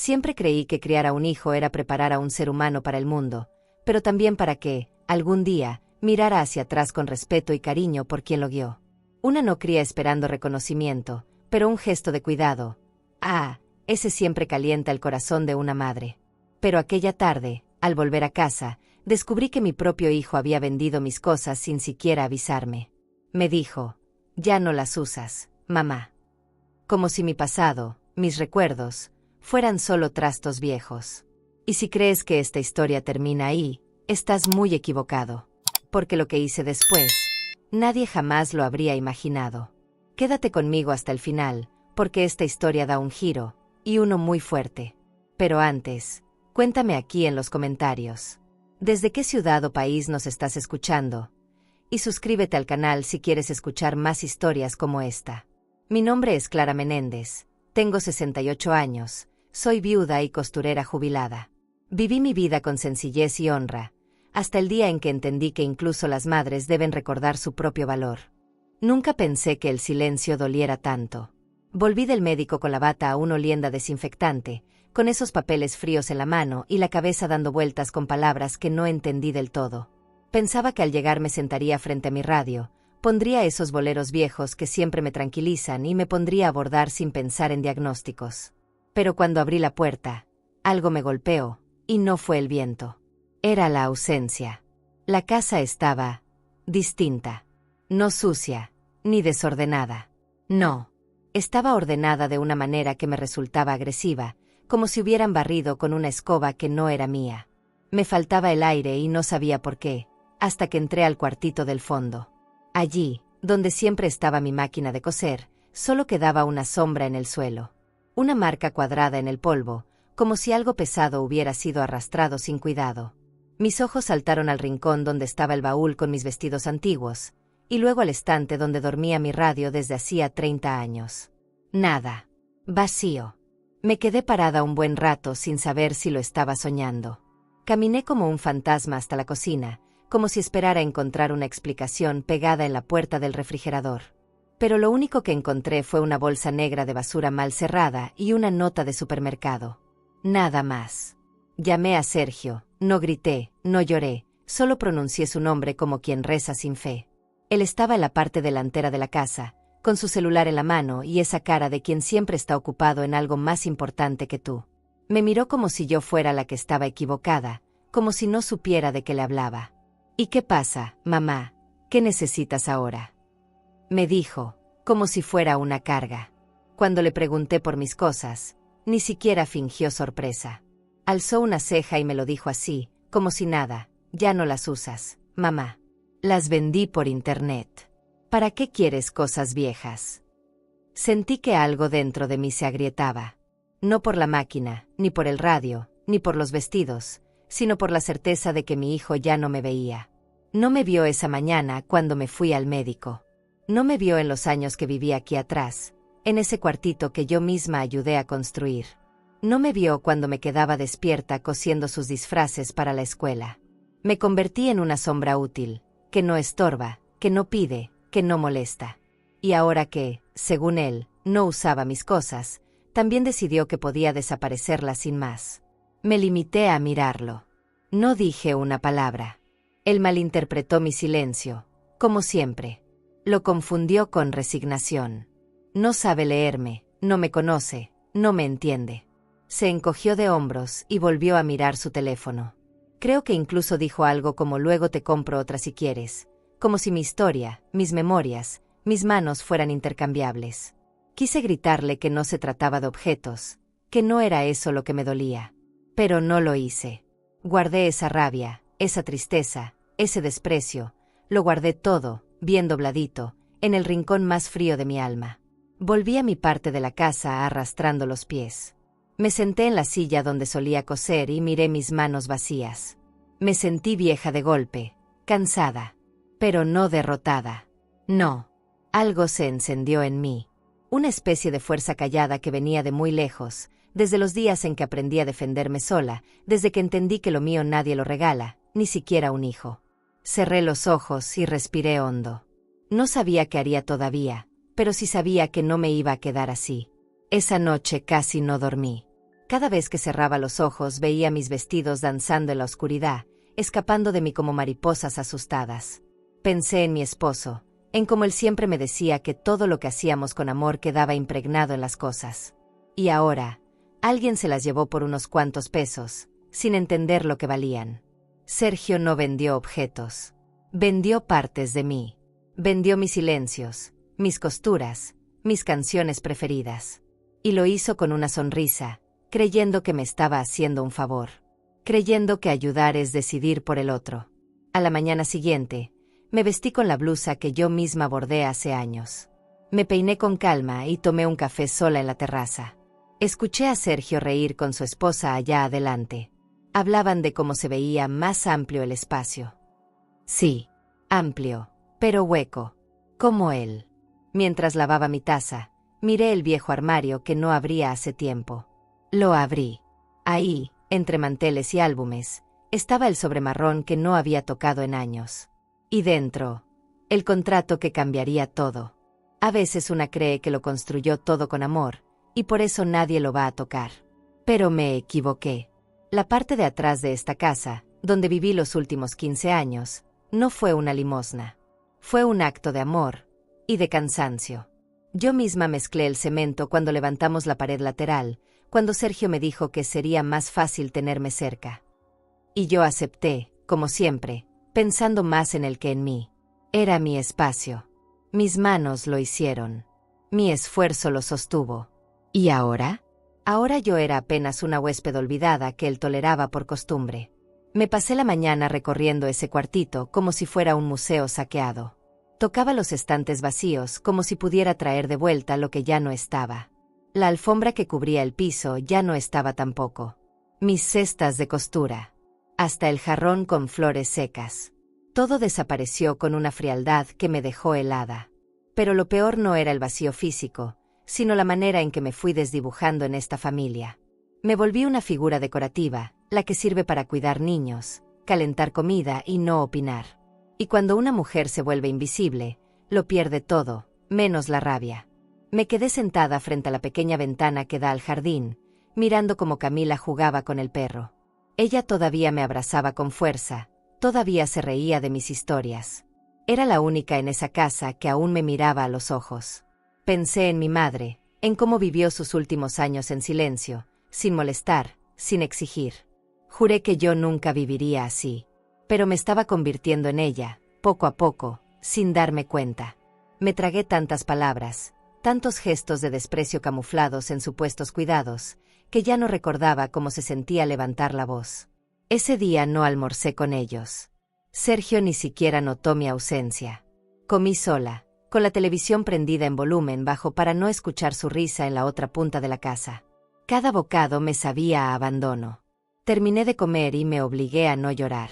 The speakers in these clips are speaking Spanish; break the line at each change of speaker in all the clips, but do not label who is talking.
Siempre creí que criar a un hijo era preparar a un ser humano para el mundo, pero también para que, algún día, mirara hacia atrás con respeto y cariño por quien lo guió. Una no cría esperando reconocimiento, pero un gesto de cuidado. Ese siempre calienta el corazón de una madre. Pero aquella tarde, al volver a casa, descubrí que mi propio hijo había vendido mis cosas sin siquiera avisarme. Me dijo: «Ya no las usas, mamá». Como si mi pasado, mis recuerdos, fueran solo trastos viejos. Y si crees que esta historia termina ahí, estás muy equivocado. Porque lo que hice después, nadie jamás lo habría imaginado. Quédate conmigo hasta el final, porque esta historia da un giro, y uno muy fuerte. Pero antes, cuéntame aquí en los comentarios. ¿Desde qué ciudad o país nos estás escuchando? Y suscríbete al canal si quieres escuchar más historias como esta. Mi nombre es Clara Menéndez, tengo 68 años, soy viuda y costurera jubilada. Viví mi vida con sencillez y honra, hasta el día en que entendí que incluso las madres deben recordar su propio valor. Nunca pensé que el silencio doliera tanto. Volví del médico con la bata aún oliendo a desinfectante, con esos papeles fríos en la mano y la cabeza dando vueltas con palabras que no entendí del todo. Pensaba que al llegar me sentaría frente a mi radio, pondría esos boleros viejos que siempre me tranquilizan y me pondría a bordar sin pensar en diagnósticos. Pero cuando abrí la puerta, algo me golpeó, y no fue el viento. Era la ausencia. La casa estaba distinta. No sucia, ni desordenada. No. Estaba ordenada de una manera que me resultaba agresiva, como si hubieran barrido con una escoba que no era mía. Me faltaba el aire y no sabía por qué, hasta que entré al cuartito del fondo. Allí, donde siempre estaba mi máquina de coser, solo quedaba una sombra en el suelo. Una marca cuadrada en el polvo, como si algo pesado hubiera sido arrastrado sin cuidado. Mis ojos saltaron al rincón donde estaba el baúl con mis vestidos antiguos, y luego al estante donde dormía mi radio desde hacía 30 años. Nada. Vacío. Me quedé parada un buen rato sin saber si lo estaba soñando. Caminé como un fantasma hasta la cocina, como si esperara encontrar una explicación pegada en la puerta del refrigerador. Pero lo único que encontré fue una bolsa negra de basura mal cerrada y una nota de supermercado. Nada más. Llamé a Sergio, no grité, no lloré, solo pronuncié su nombre como quien reza sin fe. Él estaba en la parte delantera de la casa, con su celular en la mano y esa cara de quien siempre está ocupado en algo más importante que tú. Me miró como si yo fuera la que estaba equivocada, como si no supiera de qué le hablaba. «¿Y qué pasa, mamá? ¿Qué necesitas ahora?», me dijo, como si fuera una carga. Cuando le pregunté por mis cosas, ni siquiera fingió sorpresa. Alzó una ceja y me lo dijo así, como si nada: «Ya no las usas, mamá. Las vendí por internet. ¿Para qué quieres cosas viejas?». Sentí que algo dentro de mí se agrietaba. No por la máquina, ni por el radio, ni por los vestidos, sino por la certeza de que mi hijo ya no me veía. No me vio esa mañana cuando me fui al médico. No me vio en los años que viví aquí atrás, en ese cuartito que yo misma ayudé a construir. No me vio cuando me quedaba despierta cosiendo sus disfraces para la escuela. Me convertí en una sombra útil, que no estorba, que no pide, que no molesta. Y ahora que, según él, no usaba mis cosas, también decidió que podía desaparecerlas sin más. Me limité a mirarlo. No dije una palabra. Él malinterpretó mi silencio, como siempre. Lo confundió con resignación. No sabe leerme, no me conoce, no me entiende. Se encogió de hombros y volvió a mirar su teléfono. Creo que incluso dijo algo como: «Luego te compro otra si quieres», como si mi historia, mis memorias, mis manos fueran intercambiables. Quise gritarle que no se trataba de objetos, que no era eso lo que me dolía. Pero no lo hice. Guardé esa rabia, esa tristeza, ese desprecio, lo guardé todo, bien dobladito, en el rincón más frío de mi alma. Volví a mi parte de la casa arrastrando los pies. Me senté en la silla donde solía coser y miré mis manos vacías. Me sentí vieja de golpe, cansada, pero no derrotada. No. Algo se encendió en mí. Una especie de fuerza callada que venía de muy lejos, desde los días en que aprendí a defenderme sola, desde que entendí que lo mío nadie lo regala, ni siquiera un hijo. Cerré los ojos y respiré hondo. No sabía qué haría todavía, pero sí sabía que no me iba a quedar así. Esa noche casi no dormí. Cada vez que cerraba los ojos veía mis vestidos danzando en la oscuridad, escapando de mí como mariposas asustadas. Pensé en mi esposo, en cómo él siempre me decía que todo lo que hacíamos con amor quedaba impregnado en las cosas. Y ahora, alguien se las llevó por unos cuantos pesos, sin entender lo que valían. Sergio no vendió objetos. Vendió partes de mí. Vendió mis silencios, mis costuras, mis canciones preferidas. Y lo hizo con una sonrisa, creyendo que me estaba haciendo un favor. Creyendo que ayudar es decidir por el otro. A la mañana siguiente, me vestí con la blusa que yo misma bordé hace años. Me peiné con calma y tomé un café sola en la terraza. Escuché a Sergio reír con su esposa allá adelante. Hablaban de cómo se veía más amplio el espacio. Sí, amplio, pero hueco, como él. Mientras lavaba mi taza, miré el viejo armario que no abría hace tiempo. Lo abrí. Ahí, entre manteles y álbumes, estaba el sobre marrón que no había tocado en años. Y dentro, el contrato que cambiaría todo. A veces una cree que lo construyó todo con amor, y por eso nadie lo va a tocar. Pero me equivoqué. La parte de atrás de esta casa, donde viví los últimos 15 años, no fue una limosna. Fue un acto de amor y de cansancio. Yo misma mezclé el cemento cuando levantamos la pared lateral, cuando Sergio me dijo que sería más fácil tenerme cerca. Y yo acepté, como siempre, pensando más en él que en mí. Era mi espacio. Mis manos lo hicieron. Mi esfuerzo lo sostuvo. ¿Y ahora? Ahora yo era apenas una huésped olvidada que él toleraba por costumbre. Me pasé la mañana recorriendo ese cuartito como si fuera un museo saqueado. Tocaba los estantes vacíos como si pudiera traer de vuelta lo que ya no estaba. La alfombra que cubría el piso ya no estaba tampoco. Mis cestas de costura. Hasta el jarrón con flores secas. Todo desapareció con una frialdad que me dejó helada. Pero lo peor no era el vacío físico, sino la manera en que me fui desdibujando en esta familia. Me volví una figura decorativa, la que sirve para cuidar niños, calentar comida y no opinar. Y cuando una mujer se vuelve invisible, lo pierde todo, menos la rabia. Me quedé sentada frente a la pequeña ventana que da al jardín, mirando cómo Camila jugaba con el perro. Ella todavía me abrazaba con fuerza, todavía se reía de mis historias. Era la única en esa casa que aún me miraba a los ojos. Pensé en mi madre, en cómo vivió sus últimos años en silencio, sin molestar, sin exigir. Juré que yo nunca viviría así. Pero me estaba convirtiendo en ella, poco a poco, sin darme cuenta. Me tragué tantas palabras, tantos gestos de desprecio camuflados en supuestos cuidados, que ya no recordaba cómo se sentía levantar la voz. Ese día no almorcé con ellos. Sergio ni siquiera notó mi ausencia. Comí sola, con la televisión prendida en volumen bajo para no escuchar su risa en la otra punta de la casa. Cada bocado me sabía a abandono. Terminé de comer y me obligué a no llorar.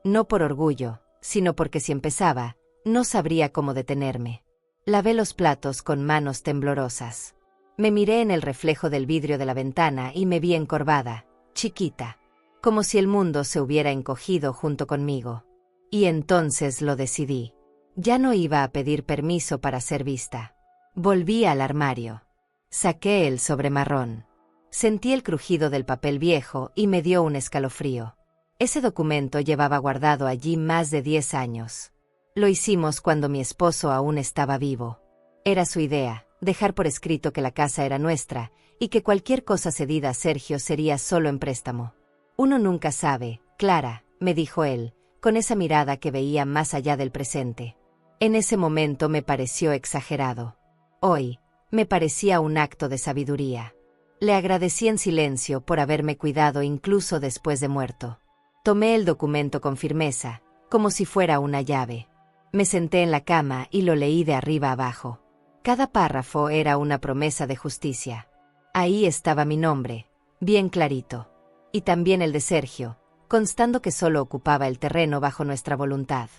No por orgullo, sino porque si empezaba, no sabría cómo detenerme. Lavé los platos con manos temblorosas. Me miré en el reflejo del vidrio de la ventana y me vi encorvada, chiquita, como si el mundo se hubiera encogido junto conmigo. Y entonces lo decidí. Ya no iba a pedir permiso para ser vista. Volví al armario. Saqué el sobre marrón. Sentí el crujido del papel viejo y me dio un escalofrío. Ese documento llevaba guardado allí más de 10 años. Lo hicimos cuando mi esposo aún estaba vivo. Era su idea, dejar por escrito que la casa era nuestra, y que cualquier cosa cedida a Sergio sería solo en préstamo. Uno nunca sabe, Clara, me dijo él, con esa mirada que veía más allá del presente. En ese momento me pareció exagerado. Hoy, me parecía un acto de sabiduría. Le agradecí en silencio por haberme cuidado incluso después de muerto. Tomé el documento con firmeza, como si fuera una llave. Me senté en la cama y lo leí de arriba abajo. Cada párrafo era una promesa de justicia. Ahí estaba mi nombre, bien clarito. Y también el de Sergio, constando que solo ocupaba el terreno bajo nuestra voluntad.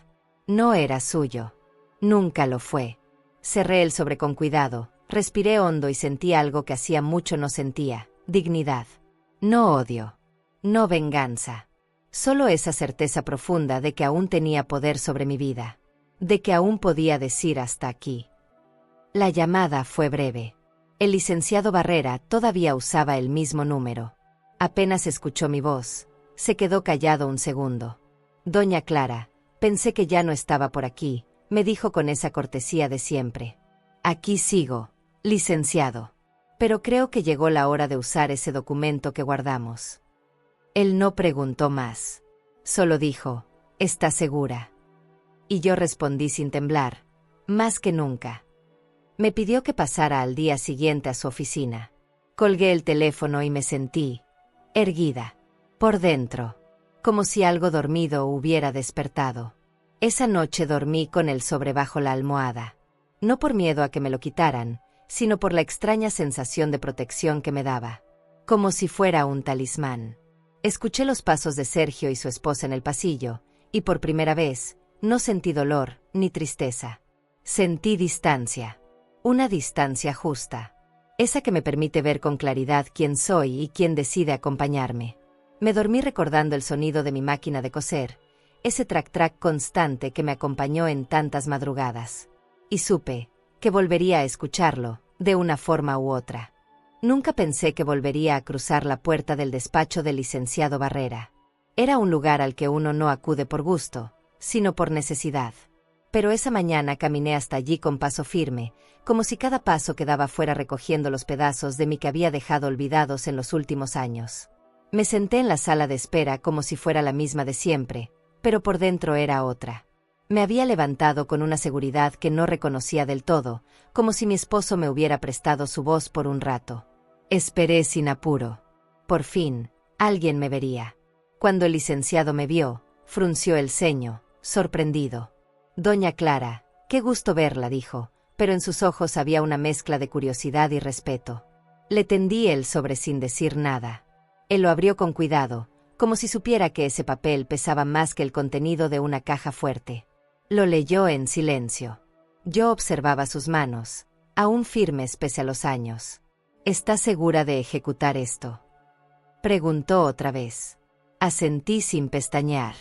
No era suyo. Nunca lo fue. Cerré el sobre con cuidado, respiré hondo y sentí algo que hacía mucho no sentía: dignidad. No odio. No venganza. Solo esa certeza profunda de que aún tenía poder sobre mi vida. De que aún podía decir hasta aquí. La llamada fue breve. El licenciado Barrera todavía usaba el mismo número. Apenas escuchó mi voz, se quedó callado un segundo. Doña Clara, pensé que ya no estaba por aquí, me dijo con esa cortesía de siempre. Aquí sigo, licenciado. Pero creo que llegó la hora de usar ese documento que guardamos. Él no preguntó más. Solo dijo, ¿está segura? Y yo respondí sin temblar, más que nunca. Me pidió que pasara al día siguiente a su oficina. Colgué el teléfono y me sentí erguida, por dentro, como si algo dormido hubiera despertado. Esa noche dormí con el sobre bajo la almohada. No por miedo a que me lo quitaran, sino por la extraña sensación de protección que me daba. Como si fuera un talismán. Escuché los pasos de Sergio y su esposa en el pasillo, y por primera vez, no sentí dolor ni tristeza. Sentí distancia. Una distancia justa. Esa que me permite ver con claridad quién soy y quién decide acompañarme. Me dormí recordando el sonido de mi máquina de coser, ese trac-trac constante que me acompañó en tantas madrugadas. Y supe que volvería a escucharlo, de una forma u otra. Nunca pensé que volvería a cruzar la puerta del despacho del licenciado Barrera. Era un lugar al que uno no acude por gusto, sino por necesidad. Pero esa mañana caminé hasta allí con paso firme, como si cada paso que daba fuera recogiendo los pedazos de mí que había dejado olvidados en los últimos años. Me senté en la sala de espera como si fuera la misma de siempre, pero por dentro era otra. Me había levantado con una seguridad que no reconocía del todo, como si mi esposo me hubiera prestado su voz por un rato. Esperé sin apuro. Por fin, alguien me vería. Cuando el licenciado me vio, frunció el ceño, sorprendido. Doña Clara, qué gusto verla, dijo, pero en sus ojos había una mezcla de curiosidad y respeto. Le tendí el sobre sin decir nada. Él lo abrió con cuidado, como si supiera que ese papel pesaba más que el contenido de una caja fuerte. Lo leyó en silencio. Yo observaba sus manos, aún firmes pese a los años. ¿Está segura de ejecutar esto?, preguntó otra vez. Asentí sin pestañear.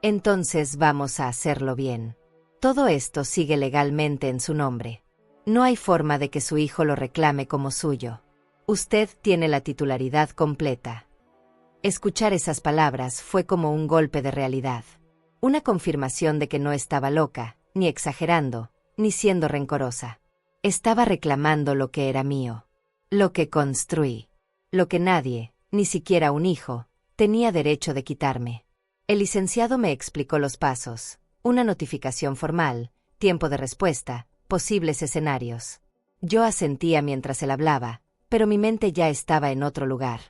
Entonces vamos a hacerlo bien. Todo esto sigue legalmente en su nombre. No hay forma de que su hijo lo reclame como suyo. Usted tiene la titularidad completa. Escuchar esas palabras fue como un golpe de realidad. Una confirmación de que no estaba loca, ni exagerando, ni siendo rencorosa. Estaba reclamando lo que era mío. Lo que construí. Lo que nadie, ni siquiera un hijo, tenía derecho de quitarme. El licenciado me explicó los pasos. Una notificación formal, tiempo de respuesta, posibles escenarios. Yo asentía mientras él hablaba, pero mi mente ya estaba en otro lugar.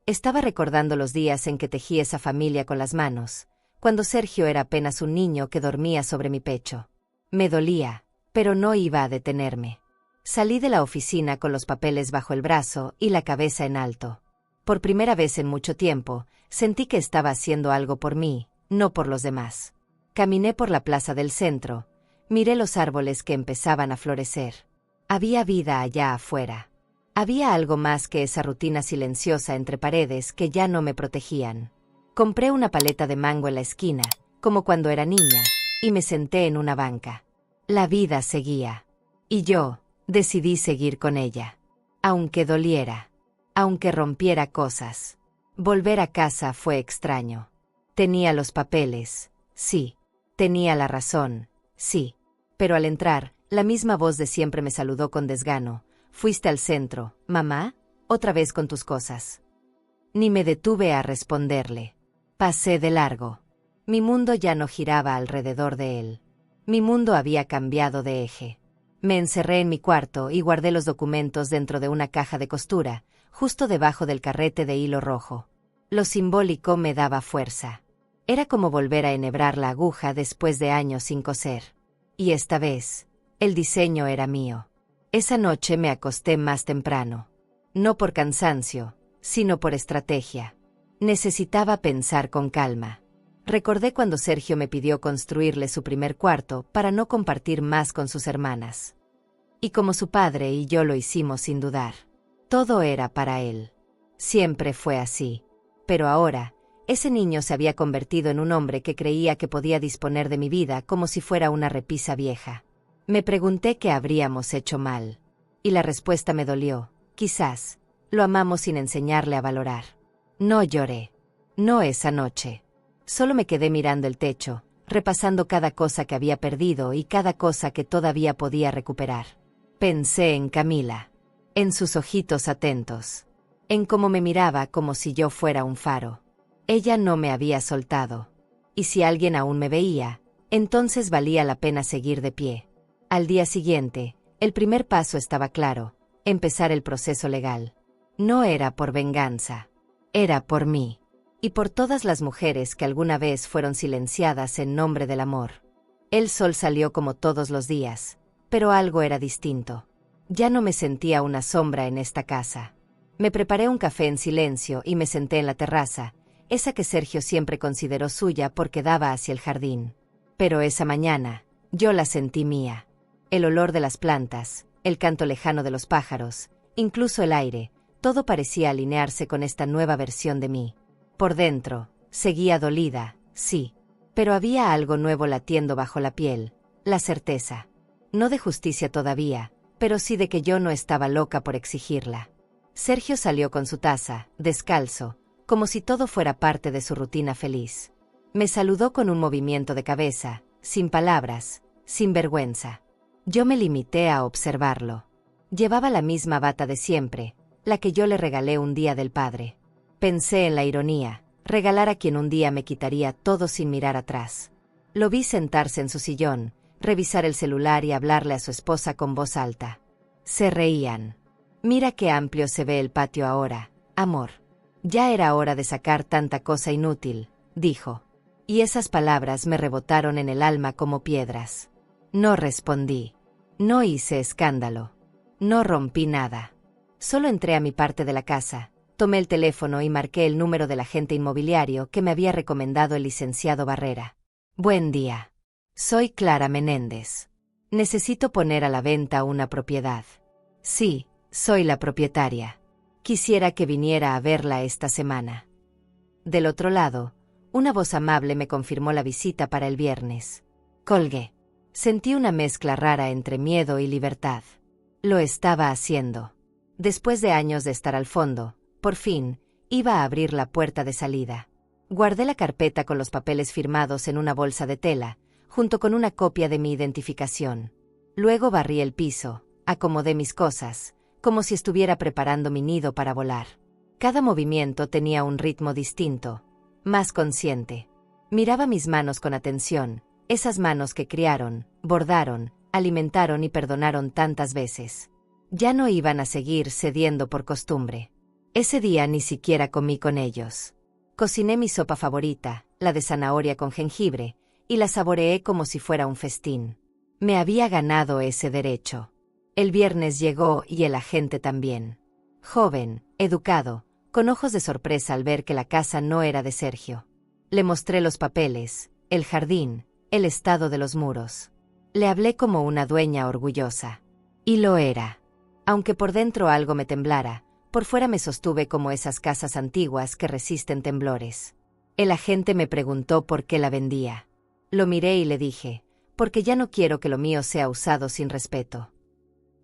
Estaba recordando los días en que tejí esa familia con las manos, cuando Sergio era apenas un niño que dormía sobre mi pecho. Me dolía, pero no iba a detenerme. Salí de la oficina con los papeles bajo el brazo y la cabeza en alto. Por primera vez en mucho tiempo, sentí que estaba haciendo algo por mí, no por los demás. Caminé por la plaza del centro, miré los árboles que empezaban a florecer. Había vida allá afuera. Había algo más que esa rutina silenciosa entre paredes que ya no me protegían. Compré una paleta de mango en la esquina, como cuando era niña, y me senté en una banca. La vida seguía. Y yo decidí seguir con ella. Aunque doliera. Aunque rompiera cosas. Volver a casa fue extraño. Tenía los papeles, sí. Tenía la razón, sí. Pero al entrar, la misma voz de siempre me saludó con desgano. «¿Fuiste al centro, mamá? Otra vez con tus cosas». Ni me detuve a responderle. Pasé de largo. Mi mundo ya no giraba alrededor de él. Mi mundo había cambiado de eje. Me encerré en mi cuarto y guardé los documentos dentro de una caja de costura, justo debajo del carrete de hilo rojo. Lo simbólico me daba fuerza. Era como volver a enhebrar la aguja después de años sin coser. Y esta vez, el diseño era mío. Esa noche me acosté más temprano. No por cansancio, sino por estrategia. Necesitaba pensar con calma. Recordé cuando Sergio me pidió construirle su primer cuarto para no compartir más con sus hermanas. Y como su padre y yo lo hicimos sin dudar. Todo era para él. Siempre fue así. Pero ahora, ese niño se había convertido en un hombre que creía que podía disponer de mi vida como si fuera una repisa vieja. Me pregunté qué habríamos hecho mal. Y la respuesta me dolió. Quizás, lo amamos sin enseñarle a valorar. No lloré. No esa noche. Solo me quedé mirando el techo, repasando cada cosa que había perdido y cada cosa que todavía podía recuperar. Pensé en Camila, en sus ojitos atentos, en cómo me miraba como si yo fuera un faro. Ella no me había soltado. Y si alguien aún me veía, entonces valía la pena seguir de pie. Al día siguiente, el primer paso estaba claro: empezar el proceso legal. No era por venganza, era por mí. Y por todas las mujeres que alguna vez fueron silenciadas en nombre del amor. El sol salió como todos los días, pero algo era distinto. Ya no me sentía una sombra en esta casa. Me preparé un café en silencio y me senté en la terraza, esa que Sergio siempre consideró suya porque daba hacia el jardín. Pero esa mañana, yo la sentí mía. El olor de las plantas, el canto lejano de los pájaros, incluso el aire, todo parecía alinearse con esta nueva versión de mí. Por dentro, seguía dolida, sí, pero había algo nuevo latiendo bajo la piel, la certeza. No de justicia todavía, pero sí de que yo no estaba loca por exigirla. Sergio salió con su taza, descalzo, como si todo fuera parte de su rutina feliz. Me saludó con un movimiento de cabeza, sin palabras, sin vergüenza. Yo me limité a observarlo. Llevaba la misma bata de siempre, la que yo le regalé un día del padre. Pensé en la ironía, regalar a quien un día me quitaría todo sin mirar atrás. Lo vi sentarse en su sillón, revisar el celular y hablarle a su esposa con voz alta. Se reían. Mira qué amplio se ve el patio ahora, amor. Ya era hora de sacar tanta cosa inútil, dijo. Y esas palabras me rebotaron en el alma como piedras. No respondí. No hice escándalo. No rompí nada. Solo entré a mi parte de la casa. Tomé el teléfono y marqué el número del agente inmobiliario que me había recomendado el licenciado Barrera. Buen día. Soy Clara Menéndez. Necesito poner a la venta una propiedad. Sí, soy la propietaria. Quisiera que viniera a verla esta semana. Del otro lado, una voz amable me confirmó la visita para el viernes. Colgué. Sentí una mezcla rara entre miedo y libertad. Lo estaba haciendo. Después de años de estar al fondo, por fin, iba a abrir la puerta de salida. Guardé la carpeta con los papeles firmados en una bolsa de tela, junto con una copia de mi identificación. Luego barrí el piso, acomodé mis cosas, como si estuviera preparando mi nido para volar. Cada movimiento tenía un ritmo distinto, más consciente. Miraba mis manos con atención, esas manos que criaron, bordaron, alimentaron y perdonaron tantas veces. Ya no iban a seguir cediendo por costumbre. Ese día ni siquiera comí con ellos. Cociné mi sopa favorita, la de zanahoria con jengibre, y la saboreé como si fuera un festín. Me había ganado ese derecho. El viernes llegó y el agente también. Joven, educado, con ojos de sorpresa al ver que la casa no era de Sergio. Le mostré los papeles, el jardín, el estado de los muros. Le hablé como una dueña orgullosa. Y lo era. Aunque por dentro algo me temblara, por fuera me sostuve como esas casas antiguas que resisten temblores. El agente me preguntó por qué la vendía. Lo miré y le dije, porque ya no quiero que lo mío sea usado sin respeto.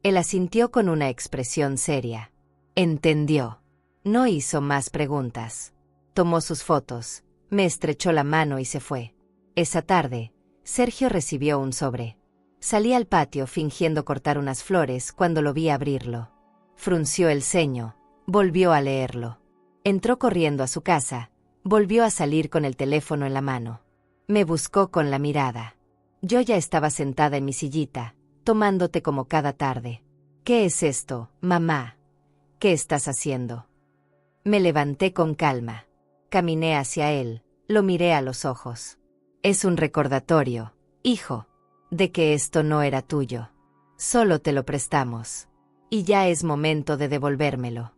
Él asintió con una expresión seria. Entendió. No hizo más preguntas. Tomó sus fotos, me estrechó la mano y se fue. Esa tarde, Sergio recibió un sobre. Salí al patio fingiendo cortar unas flores cuando lo vi abrirlo. Frunció el ceño, volvió a leerlo. Entró corriendo a su casa, volvió a salir con el teléfono en la mano. Me buscó con la mirada. Yo ya estaba sentada en mi sillita, tomándote como cada tarde. ¿Qué es esto, mamá? ¿Qué estás haciendo? Me levanté con calma. Caminé hacia él, lo miré a los ojos. Es un recordatorio, hijo, de que esto no era tuyo. Solo te lo prestamos. Y ya es momento de devolvérmelo.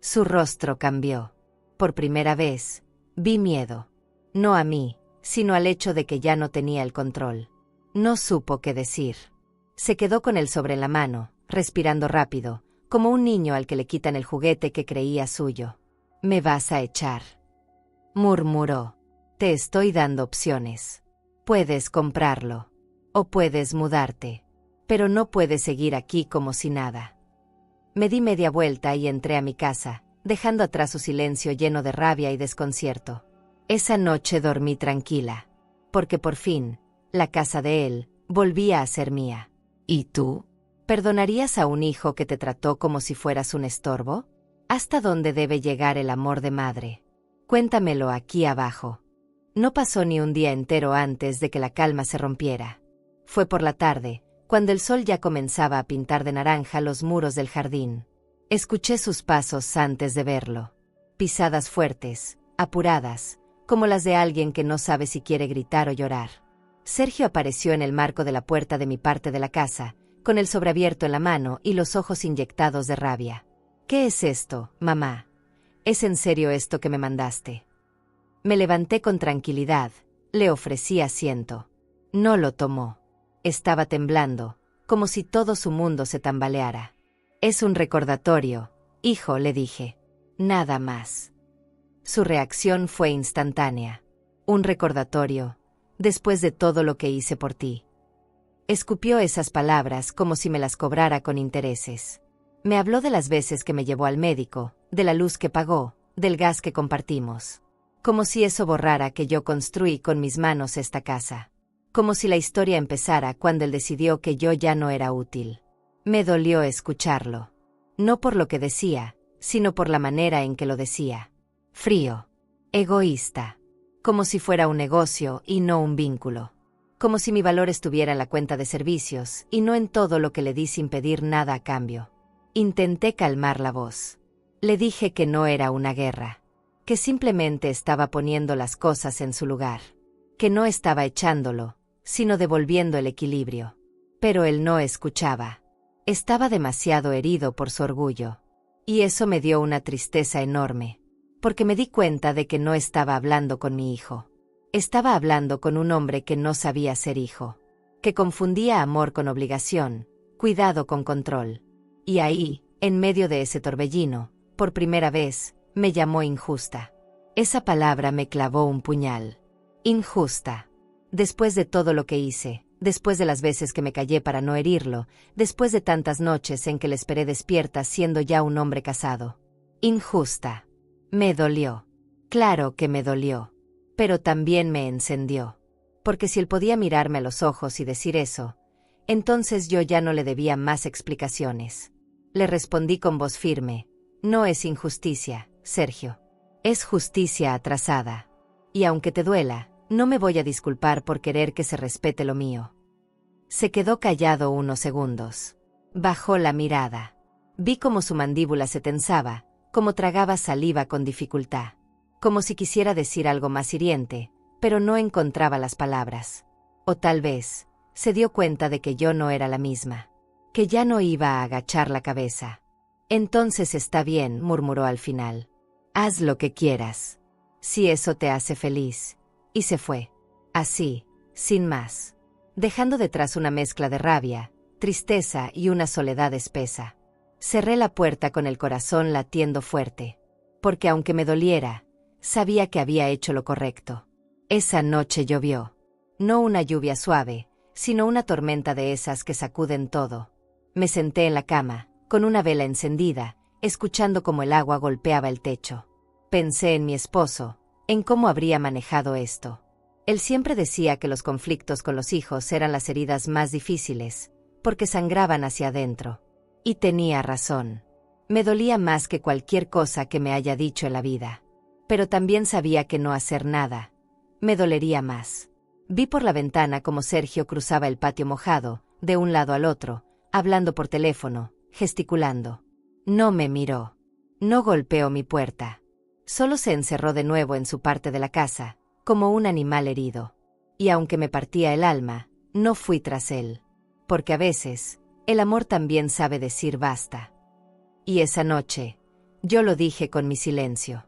Su rostro cambió. Por primera vez, vi miedo. No a mí, sino al hecho de que ya no tenía el control. No supo qué decir. Se quedó con el sobre en la mano, respirando rápido, como un niño al que le quitan el juguete que creía suyo. «¿Me vas a echar?», murmuró. «Te estoy dando opciones. Puedes comprarlo. O puedes mudarte. Pero no puedes seguir aquí como si nada». Me di media vuelta y entré a mi casa, dejando atrás su silencio lleno de rabia y desconcierto. Esa noche dormí tranquila, porque por fin, la casa de él, volvía a ser mía. ¿Y tú? ¿Perdonarías a un hijo que te trató como si fueras un estorbo? ¿Hasta dónde debe llegar el amor de madre? Cuéntamelo aquí abajo. No pasó ni un día entero antes de que la calma se rompiera. Fue por la tarde, cuando el sol ya comenzaba a pintar de naranja los muros del jardín. Escuché sus pasos antes de verlo. Pisadas fuertes, apuradas, como las de alguien que no sabe si quiere gritar o llorar. Sergio apareció en el marco de la puerta de mi parte de la casa, con el sobreabierto en la mano y los ojos inyectados de rabia. ¿Qué es esto, mamá? ¿Es en serio esto que me mandaste? Me levanté con tranquilidad, le ofrecí asiento. No lo tomó. Estaba temblando, como si todo su mundo se tambaleara. Es un recordatorio, hijo, le dije. Nada más. Su reacción fue instantánea. Un recordatorio, después de todo lo que hice por ti. Escupió esas palabras como si me las cobrara con intereses. Me habló de las veces que me llevó al médico, de la luz que pagó, del gas que compartimos. Como si eso borrara que yo construí con mis manos esta casa. Como si la historia empezara cuando él decidió que yo ya no era útil. Me dolió escucharlo. No por lo que decía, sino por la manera en que lo decía. Frío. Egoísta. Como si fuera un negocio y no un vínculo. Como si mi valor estuviera en la cuenta de servicios y no en todo lo que le di sin pedir nada a cambio. Intenté calmar la voz. Le dije que no era una guerra. Que simplemente estaba poniendo las cosas en su lugar. Que no estaba echándolo, sino devolviendo el equilibrio. Pero él no escuchaba. Estaba demasiado herido por su orgullo. Y eso me dio una tristeza enorme. Porque me di cuenta de que no estaba hablando con mi hijo. Estaba hablando con un hombre que no sabía ser hijo. Que confundía amor con obligación, cuidado con control. Y ahí, en medio de ese torbellino, por primera vez, me llamó injusta. Esa palabra me clavó un puñal. Injusta. Después de todo lo que hice, después de las veces que me callé para no herirlo, después de tantas noches en que le esperé despierta siendo ya un hombre casado. Injusta. Me dolió. Claro que me dolió. Pero también me encendió. Porque si él podía mirarme a los ojos y decir eso, entonces yo ya no le debía más explicaciones. Le respondí con voz firme. No es injusticia, Sergio. Es justicia atrasada. Y aunque te duela, no me voy a disculpar por querer que se respete lo mío. Se quedó callado unos segundos. Bajó la mirada. Vi cómo su mandíbula se tensaba, como tragaba saliva con dificultad. Como si quisiera decir algo más hiriente, pero no encontraba las palabras. O tal vez, se dio cuenta de que yo no era la misma. Que ya no iba a agachar la cabeza. Entonces está bien, murmuró al final. Haz lo que quieras. Si eso te hace feliz. Y se fue. Así, sin más. Dejando detrás una mezcla de rabia, tristeza y una soledad espesa. Cerré la puerta con el corazón latiendo fuerte. Porque aunque me doliera, sabía que había hecho lo correcto. Esa noche llovió. No una lluvia suave, sino una tormenta de esas que sacuden todo. Me senté en la cama, con una vela encendida, escuchando cómo el agua golpeaba el techo. Pensé en mi esposo, en cómo habría manejado esto. Él siempre decía que los conflictos con los hijos eran las heridas más difíciles, porque sangraban hacia adentro. Y tenía razón. Me dolía más que cualquier cosa que me haya dicho en la vida. Pero también sabía que no hacer nada me dolería más. Vi por la ventana cómo Sergio cruzaba el patio mojado, de un lado al otro, hablando por teléfono, gesticulando. No me miró. No golpeó mi puerta. Solo se encerró de nuevo en su parte de la casa, como un animal herido. Y aunque me partía el alma, no fui tras él. Porque a veces, el amor también sabe decir basta. Y esa noche, yo lo dije con mi silencio.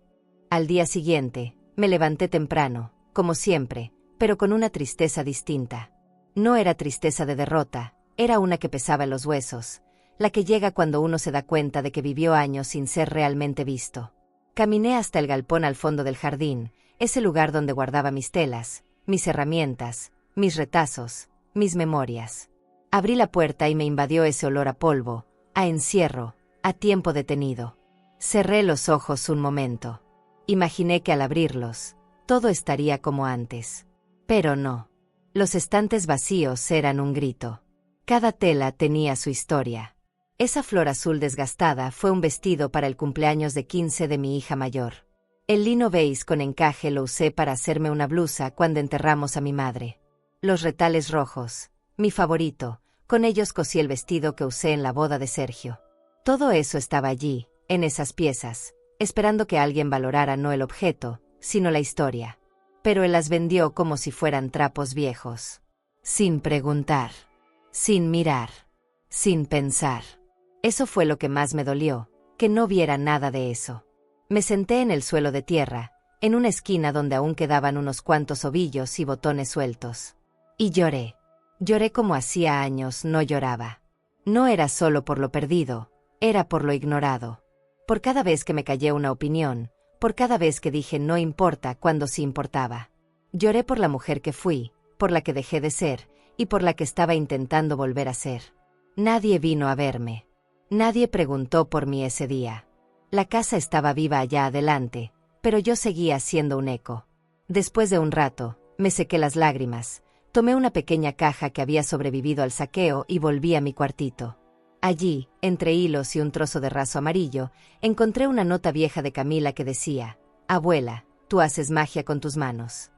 Al día siguiente, me levanté temprano, como siempre, pero con una tristeza distinta. No era tristeza de derrota, era una que pesaba en los huesos, la que llega cuando uno se da cuenta de que vivió años sin ser realmente visto. Caminé hasta el galpón al fondo del jardín, ese lugar donde guardaba mis telas, mis herramientas, mis retazos, mis memorias. Abrí la puerta y me invadió ese olor a polvo, a encierro, a tiempo detenido. Cerré los ojos un momento. Imaginé que al abrirlos, todo estaría como antes. Pero no. Los estantes vacíos eran un grito. Cada tela tenía su historia. Esa flor azul desgastada fue un vestido para el cumpleaños de 15 de mi hija mayor. El lino beige con encaje lo usé para hacerme una blusa cuando enterramos a mi madre. Los retales rojos, mi favorito, con ellos cosí el vestido que usé en la boda de Sergio. Todo eso estaba allí, en esas piezas, esperando que alguien valorara no el objeto, sino la historia. Pero él las vendió como si fueran trapos viejos. Sin preguntar. Sin mirar. Sin pensar. Eso fue lo que más me dolió, que no viera nada de eso. Me senté en el suelo de tierra, en una esquina donde aún quedaban unos cuantos ovillos y botones sueltos. Y lloré. Lloré como hacía años no lloraba. No era solo por lo perdido, era por lo ignorado. Por cada vez que me callé una opinión, por cada vez que dije no importa cuando sí importaba. Lloré por la mujer que fui, por la que dejé de ser, y por la que estaba intentando volver a ser. Nadie vino a verme. Nadie preguntó por mí ese día. La casa estaba viva allá adelante, pero yo seguía siendo un eco. Después de un rato, me sequé las lágrimas, tomé una pequeña caja que había sobrevivido al saqueo y volví a mi cuartito. Allí, entre hilos y un trozo de raso amarillo, encontré una nota vieja de Camila que decía: «Abuela, tú haces magia con tus manos».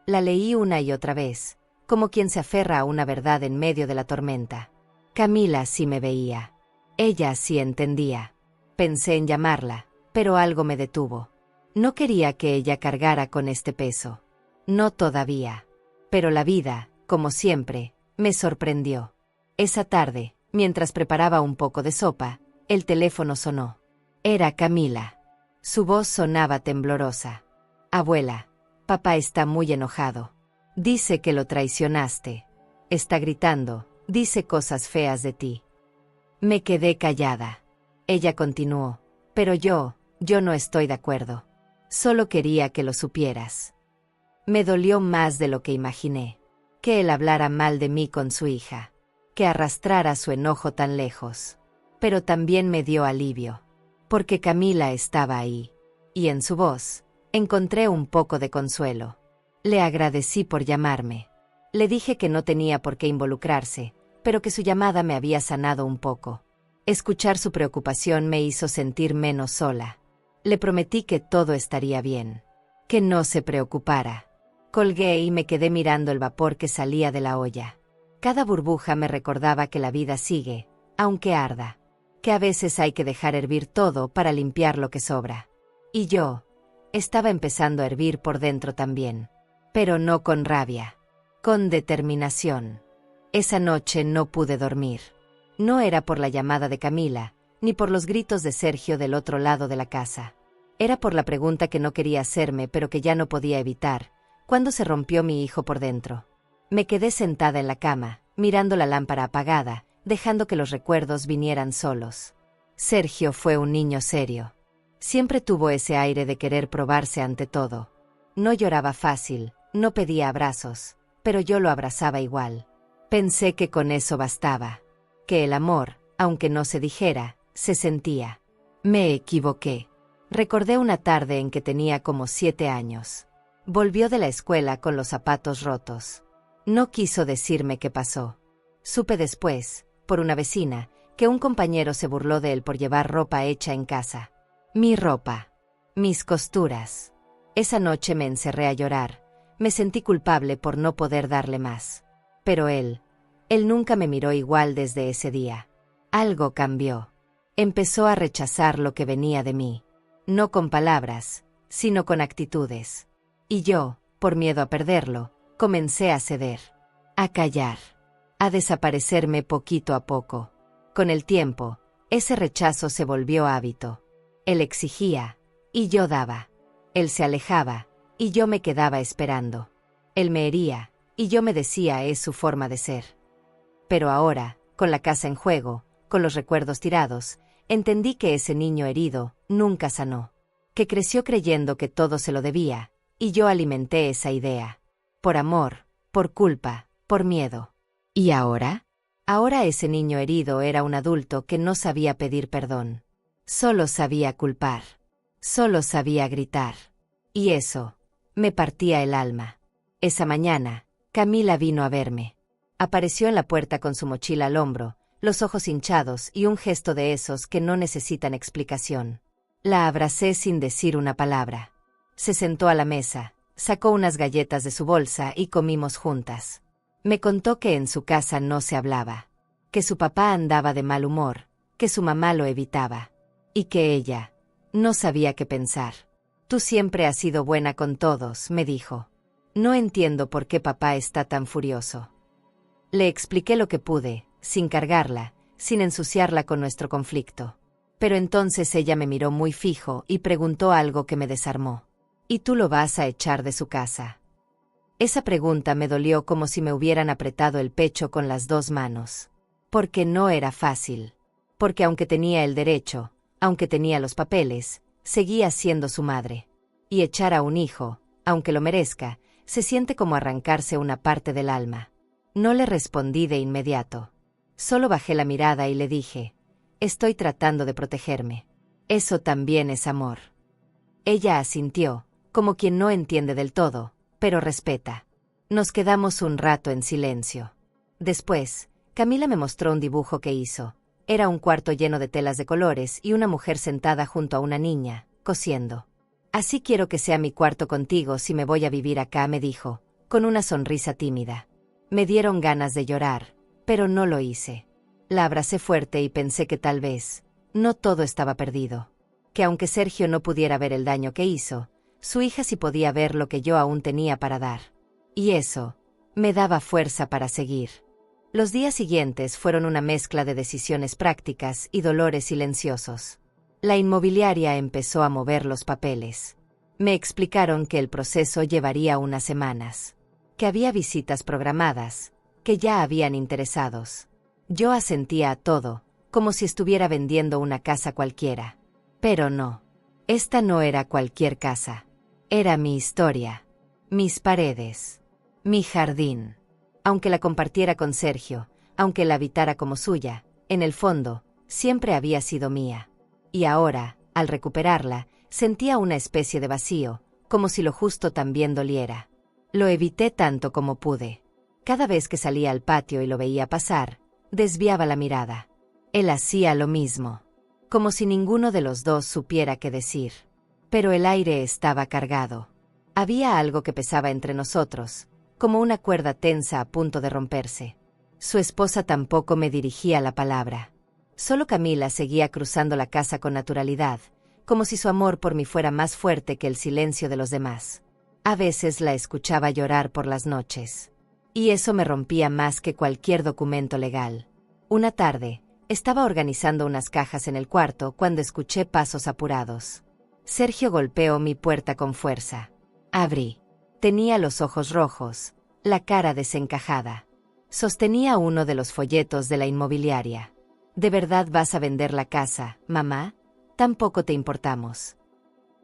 La leí una y otra vez, como quien se aferra a una verdad en medio de la tormenta. Camila sí me veía. Ella sí entendía. Pensé en llamarla, pero algo me detuvo. No quería que ella cargara con este peso. No todavía. Pero la vida, como siempre, me sorprendió. Esa tarde, mientras preparaba un poco de sopa, el teléfono sonó. Era Camila. Su voz sonaba temblorosa. «Abuela, papá está muy enojado. Dice que lo traicionaste. Está gritando, dice cosas feas de ti». Me quedé callada. Ella continuó: «Pero yo no estoy de acuerdo. Solo quería que lo supieras». Me dolió más de lo que imaginé. Que él hablara mal de mí con su hija. Que arrastrara su enojo tan lejos. Pero también me dio alivio. Porque Camila estaba ahí. Y en su voz, encontré un poco de consuelo. Le agradecí por llamarme. Le dije que no tenía por qué involucrarse, pero que su llamada me había sanado un poco. Escuchar su preocupación me hizo sentir menos sola. Le prometí que todo estaría bien. Que no se preocupara. Colgué y me quedé mirando el vapor que salía de la olla. Cada burbuja me recordaba que la vida sigue, aunque arda. Que a veces hay que dejar hervir todo para limpiar lo que sobra. Y yo estaba empezando a hervir por dentro también. Pero no con rabia. Con determinación. Esa noche no pude dormir. No era por la llamada de Camila, ni por los gritos de Sergio del otro lado de la casa. Era por la pregunta que no quería hacerme pero que ya no podía evitar, cuando se rompió mi hijo por dentro. Me quedé sentada en la cama, mirando la lámpara apagada, dejando que los recuerdos vinieran solos. Sergio fue un niño serio. Siempre tuvo ese aire de querer probarse ante todo. No lloraba fácil, no pedía abrazos, pero yo lo abrazaba igual. Pensé que con eso bastaba. Que el amor, aunque no se dijera, se sentía. Me equivoqué. Recordé una tarde en que tenía como 7 años. Volvió de la escuela con los zapatos rotos. No quiso decirme qué pasó. Supe después, por una vecina, que un compañero se burló de él por llevar ropa hecha en casa. Mi ropa. Mis costuras. Esa noche me encerré a llorar. Me sentí culpable por no poder darle más. Pero él nunca me miró igual desde ese día. Algo cambió. Empezó a rechazar lo que venía de mí. No con palabras, sino con actitudes. Y yo, por miedo a perderlo, comencé a ceder. A callar. A desaparecerme poquito a poco. Con el tiempo, ese rechazo se volvió hábito. Él exigía, y yo daba. Él se alejaba, y yo me quedaba esperando. Él me hería, y yo me decía es su forma de ser. Pero ahora, con la casa en juego, con los recuerdos tirados, entendí que ese niño herido nunca sanó. Que creció creyendo que todo se lo debía, y yo alimenté esa idea. Por amor, por culpa, por miedo. ¿Y ahora? Ahora ese niño herido era un adulto que no sabía pedir perdón. Solo sabía culpar. Solo sabía gritar. Y eso me partía el alma. Esa mañana, Camila vino a verme. Apareció en la puerta con su mochila al hombro, los ojos hinchados y un gesto de esos que no necesitan explicación. La abracé sin decir una palabra. Se sentó a la mesa, sacó unas galletas de su bolsa y comimos juntas. Me contó que en su casa no se hablaba, que su papá andaba de mal humor, que su mamá lo evitaba, y que ella no sabía qué pensar. Tú siempre has sido buena con todos, me dijo. No entiendo por qué papá está tan furioso. Le expliqué lo que pude, sin cargarla, sin ensuciarla con nuestro conflicto. Pero entonces ella me miró muy fijo y preguntó algo que me desarmó. ¿Y tú lo vas a echar de su casa? Esa pregunta me dolió como si me hubieran apretado el pecho con las dos manos. Porque no era fácil. Porque aunque tenía el derecho, aunque tenía los papeles, seguía siendo su madre. Y echar a un hijo, aunque lo merezca, se siente como arrancarse una parte del alma. No le respondí de inmediato. Solo bajé la mirada y le dije: estoy tratando de protegerme. Eso también es amor. Ella asintió, como quien no entiende del todo, pero respeta. Nos quedamos un rato en silencio. Después, Camila me mostró un dibujo que hizo. Era un cuarto lleno de telas de colores y una mujer sentada junto a una niña, cosiendo. Así quiero que sea mi cuarto contigo si me voy a vivir acá, me dijo, con una sonrisa tímida. Me dieron ganas de llorar, pero no lo hice. La abracé fuerte y pensé que tal vez no todo estaba perdido. Que aunque Sergio no pudiera ver el daño que hizo, su hija sí podía ver lo que yo aún tenía para dar. Y eso me daba fuerza para seguir. Los días siguientes fueron una mezcla de decisiones prácticas y dolores silenciosos. La inmobiliaria empezó a mover los papeles. Me explicaron que el proceso llevaría unas semanas, que había visitas programadas, que ya habían interesados. Yo asentía a todo, como si estuviera vendiendo una casa cualquiera. Pero no. Esta no era cualquier casa. Era mi historia, mis paredes, mi jardín. Aunque la compartiera con Sergio, aunque la habitara como suya, en el fondo, siempre había sido mía. Y ahora, al recuperarla, sentía una especie de vacío, como si lo justo también doliera. Lo evité tanto como pude. Cada vez que salía al patio y lo veía pasar, desviaba la mirada. Él hacía lo mismo, como si ninguno de los dos supiera qué decir. Pero el aire estaba cargado. Había algo que pesaba entre nosotros, como una cuerda tensa a punto de romperse. Su esposa tampoco me dirigía la palabra. Solo Camila seguía cruzando la casa con naturalidad, como si su amor por mí fuera más fuerte que el silencio de los demás. A veces la escuchaba llorar por las noches. Y eso me rompía más que cualquier documento legal. Una tarde, estaba organizando unas cajas en el cuarto cuando escuché pasos apurados. Sergio golpeó mi puerta con fuerza. Abrí. Tenía los ojos rojos, la cara desencajada. Sostenía uno de los folletos de la inmobiliaria. ¿De verdad vas a vender la casa, mamá? Tampoco te importamos.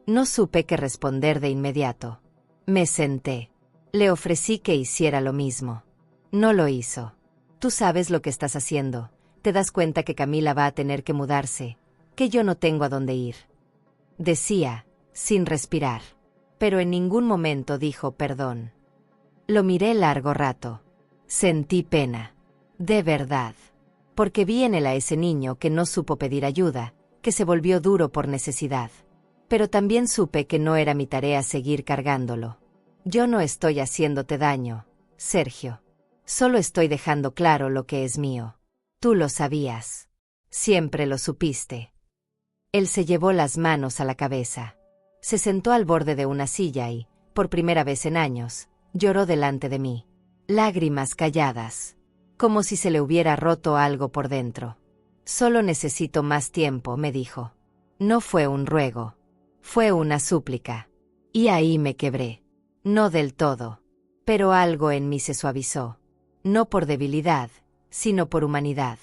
No supe qué responder de inmediato. Me senté. Le ofrecí que hiciera lo mismo. No lo hizo. Tú sabes lo que estás haciendo. Te das cuenta que Camila va a tener que mudarse, que yo no tengo a dónde ir. Decía, sin respirar. Pero en ningún momento dijo perdón. Lo miré largo rato. Sentí pena. De verdad. Porque vi en él a ese niño que no supo pedir ayuda, que se volvió duro por necesidad. Pero también supe que no era mi tarea seguir cargándolo. Yo no estoy haciéndote daño, Sergio. Solo estoy dejando claro lo que es mío. Tú lo sabías. Siempre lo supiste. Él se llevó las manos a la cabeza. Se sentó al borde de una silla y, por primera vez en años, lloró delante de mí. Lágrimas calladas. Como si se le hubiera roto algo por dentro. Solo necesito más tiempo, me dijo. No fue un ruego. Fue una súplica. Y ahí me quebré. No del todo. Pero algo en mí se suavizó. No por debilidad, sino por humanidad.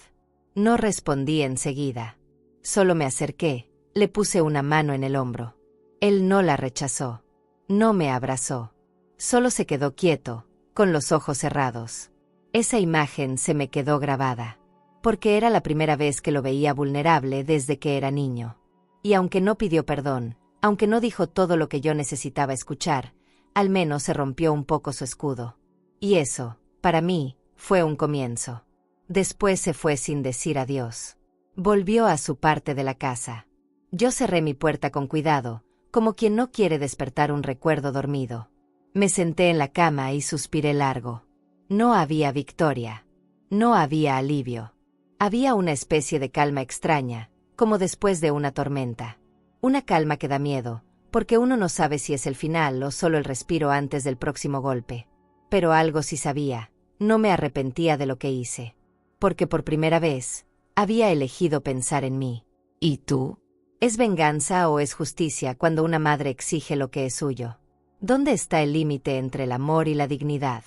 No respondí enseguida. Solo me acerqué, le puse una mano en el hombro. Él no la rechazó. No me abrazó. Solo se quedó quieto, con los ojos cerrados. Esa imagen se me quedó grabada. Porque era la primera vez que lo veía vulnerable desde que era niño. Y aunque no pidió perdón, aunque no dijo todo lo que yo necesitaba escuchar, al menos se rompió un poco su escudo. Y eso, para mí, fue un comienzo. Después se fue sin decir adiós. Volvió a su parte de la casa. Yo cerré mi puerta con cuidado, como quien no quiere despertar un recuerdo dormido. Me senté en la cama y suspiré largo. No había victoria. No había alivio. Había una especie de calma extraña, como después de una tormenta. Una calma que da miedo, porque uno no sabe si es el final o solo el respiro antes del próximo golpe. Pero algo sí sabía, no me arrepentía de lo que hice. Porque por primera vez, había elegido pensar en mí. ¿Y tú? ¿Es venganza o es justicia cuando una madre exige lo que es suyo? ¿Dónde está el límite entre el amor y la dignidad?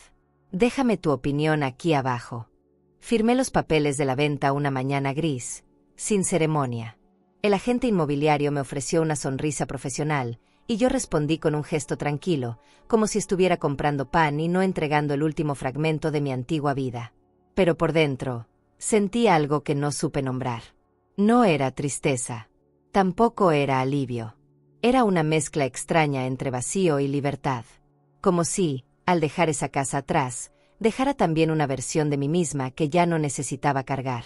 Déjame tu opinión aquí abajo. Firmé los papeles de la venta una mañana gris, sin ceremonia. El agente inmobiliario me ofreció una sonrisa profesional, y yo respondí con un gesto tranquilo, como si estuviera comprando pan y no entregando el último fragmento de mi antigua vida. Pero por dentro, sentí algo que no supe nombrar. No era tristeza. Tampoco era alivio. Era una mezcla extraña entre vacío y libertad. Como si, al dejar esa casa atrás, dejara también una versión de mí misma que ya no necesitaba cargar.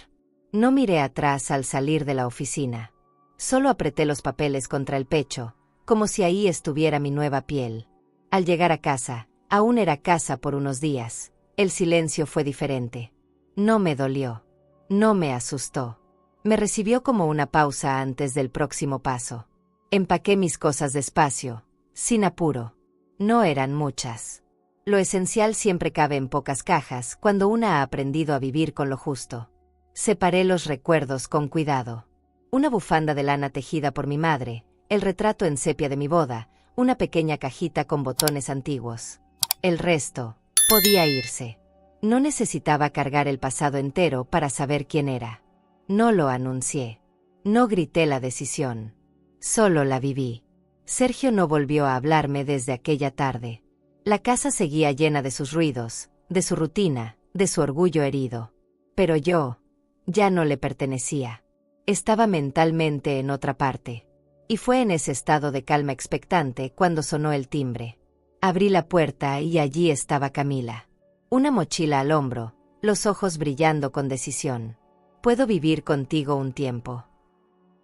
No miré atrás al salir de la oficina. Solo apreté los papeles contra el pecho, como si ahí estuviera mi nueva piel. Al llegar a casa, aún era casa por unos días, el silencio fue diferente. No me dolió. No me asustó. Me recibió como una pausa antes del próximo paso. Empaqué mis cosas despacio, sin apuro. No eran muchas. Lo esencial siempre cabe en pocas cajas cuando una ha aprendido a vivir con lo justo. Separé los recuerdos con cuidado. Una bufanda de lana tejida por mi madre, el retrato en sepia de mi boda, una pequeña cajita con botones antiguos. El resto podía irse. No necesitaba cargar el pasado entero para saber quién era. No lo anuncié. No grité la decisión. Solo la viví. Sergio no volvió a hablarme desde aquella tarde. La casa seguía llena de sus ruidos, de su rutina, de su orgullo herido. Pero yo, ya no le pertenecía. Estaba mentalmente en otra parte. Y fue en ese estado de calma expectante cuando sonó el timbre. Abrí la puerta y allí estaba Camila. Una mochila al hombro, los ojos brillando con decisión. «Puedo vivir contigo un tiempo»,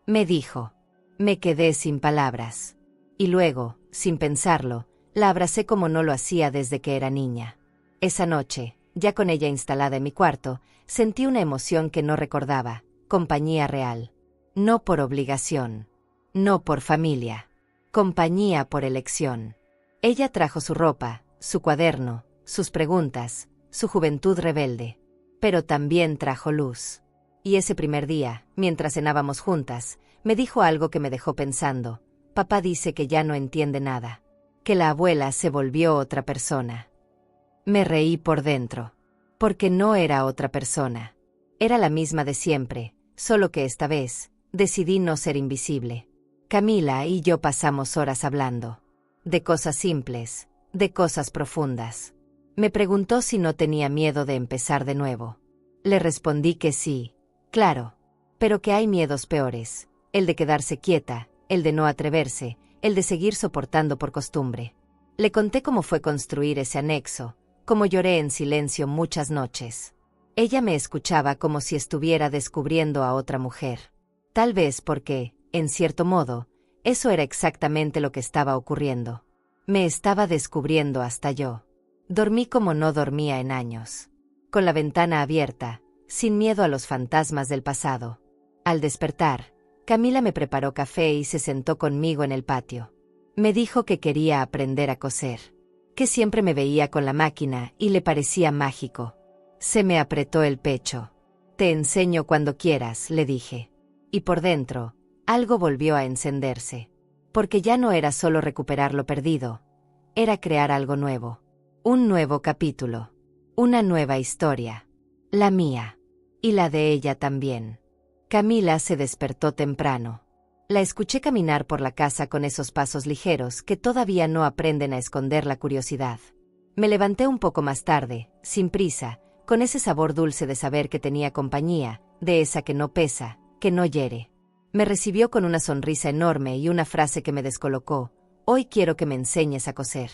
me dijo. Me quedé sin palabras. Y luego, sin pensarlo, la abracé como no lo hacía desde que era niña. Esa noche, ya con ella instalada en mi cuarto, sentí una emoción que no recordaba, compañía real. No por obligación. No por familia. Compañía por elección. Ella trajo su ropa, su cuaderno, sus preguntas, su juventud rebelde. Pero también trajo luz. Y ese primer día, mientras cenábamos juntas, me dijo algo que me dejó pensando. Papá dice que ya no entiende nada. Que la abuela se volvió otra persona. Me reí por dentro. Porque no era otra persona. Era la misma de siempre, solo que esta vez, decidí no ser invisible. Camila y yo pasamos horas hablando. De cosas simples, de cosas profundas. Me preguntó si no tenía miedo de empezar de nuevo. Le respondí que sí, claro, pero que hay miedos peores, el de quedarse quieta, el de no atreverse, el de seguir soportando por costumbre. Le conté cómo fue construir ese anexo, cómo lloré en silencio muchas noches. Ella me escuchaba como si estuviera descubriendo a otra mujer. Tal vez porque, en cierto modo, eso era exactamente lo que estaba ocurriendo. Me estaba descubriendo hasta yo. Dormí como no dormía en años. Con la ventana abierta, sin miedo a los fantasmas del pasado. Al despertar, Camila me preparó café y se sentó conmigo en el patio. Me dijo que quería aprender a coser. Que siempre me veía con la máquina y le parecía mágico. Se me apretó el pecho. Te enseño cuando quieras, le dije. Y por dentro, algo volvió a encenderse. Porque ya no era solo recuperar lo perdido. Era crear algo nuevo. Un nuevo capítulo. Una nueva historia. La mía. Y la de ella también. Camila se despertó temprano. La escuché caminar por la casa con esos pasos ligeros que todavía no aprenden a esconder la curiosidad. Me levanté un poco más tarde, sin prisa, con ese sabor dulce de saber que tenía compañía, de esa que no pesa, que no hiere. Me recibió con una sonrisa enorme y una frase que me descolocó: «Hoy quiero que me enseñes a coser».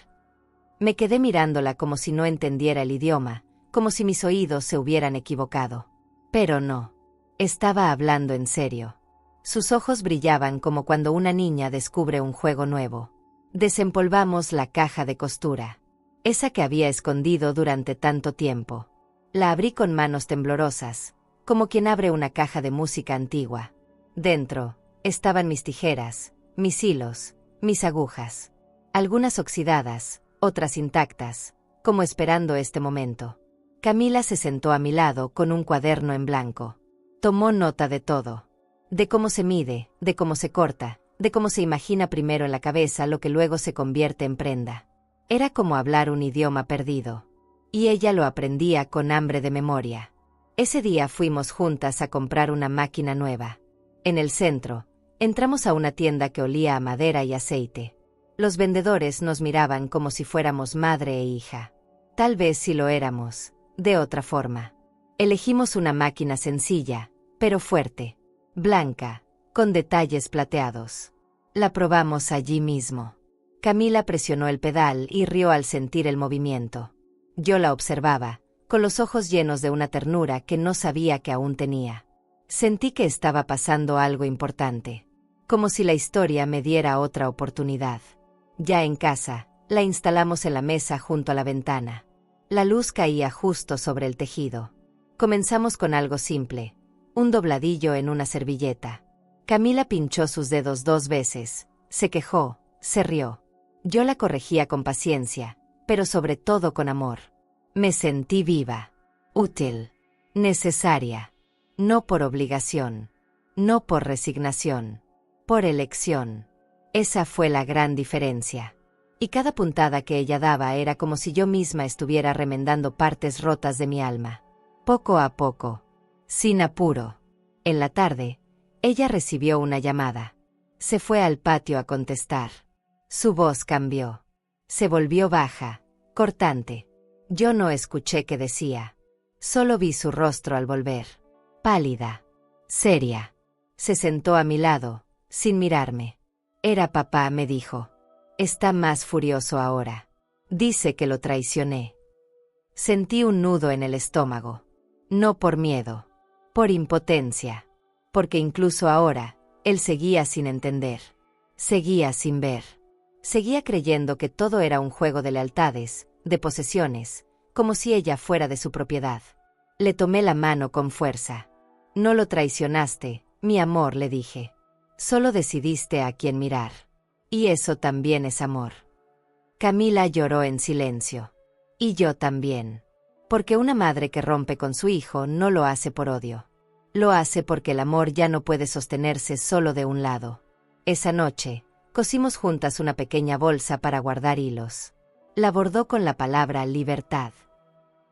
Me quedé mirándola como si no entendiera el idioma, como si mis oídos se hubieran equivocado. Pero no. Estaba hablando en serio. Sus ojos brillaban como cuando una niña descubre un juego nuevo. Desempolvamos la caja de costura. Esa que había escondido durante tanto tiempo. La abrí con manos temblorosas, como quien abre una caja de música antigua. Dentro estaban mis tijeras, mis hilos, mis agujas. Algunas oxidadas, otras intactas, como esperando este momento. Camila se sentó a mi lado con un cuaderno en blanco. Tomó nota de todo. De cómo se mide, de cómo se corta, de cómo se imagina primero en la cabeza lo que luego se convierte en prenda. Era como hablar un idioma perdido. Y ella lo aprendía con hambre de memoria. Ese día fuimos juntas a comprar una máquina nueva. En el centro, entramos a una tienda que olía a madera y aceite. Los vendedores nos miraban como si fuéramos madre e hija. Tal vez sí lo éramos, de otra forma. Elegimos una máquina sencilla, pero fuerte, blanca, con detalles plateados. La probamos allí mismo. Camila presionó el pedal y rió al sentir el movimiento. Yo la observaba, con los ojos llenos de una ternura que no sabía que aún tenía. Sentí que estaba pasando algo importante, como si la historia me diera otra oportunidad. Ya en casa, la instalamos en la mesa junto a la ventana. La luz caía justo sobre el tejido. Comenzamos con algo simple, un dobladillo en una servilleta. Camila pinchó sus dedos 2 veces, se quejó, se rió. Yo la corregía con paciencia, pero sobre todo con amor. Me sentí viva, útil, necesaria. No por obligación, no por resignación, por elección. Esa fue la gran diferencia. Y cada puntada que ella daba era como si yo misma estuviera remendando partes rotas de mi alma. Poco a poco, sin apuro. En la tarde, ella recibió una llamada. Se fue al patio a contestar. Su voz cambió. Se volvió baja, cortante. Yo no escuché qué decía. Solo vi su rostro al volver. Pálida, seria. Se sentó a mi lado, sin mirarme. Era papá, me dijo. Está más furioso ahora. Dice que lo traicioné. Sentí un nudo en el estómago. No por miedo, por impotencia. Porque incluso ahora, él seguía sin entender. Seguía sin ver. Seguía creyendo que todo era un juego de lealtades, de posesiones, como si ella fuera de su propiedad. Le tomé la mano con fuerza. No lo traicionaste, mi amor, le dije. Solo decidiste a quién mirar. Y eso también es amor. Camila lloró en silencio. Y yo también. Porque una madre que rompe con su hijo no lo hace por odio. Lo hace porque el amor ya no puede sostenerse solo de un lado. Esa noche, cosimos juntas una pequeña bolsa para guardar hilos. La bordó con la palabra libertad.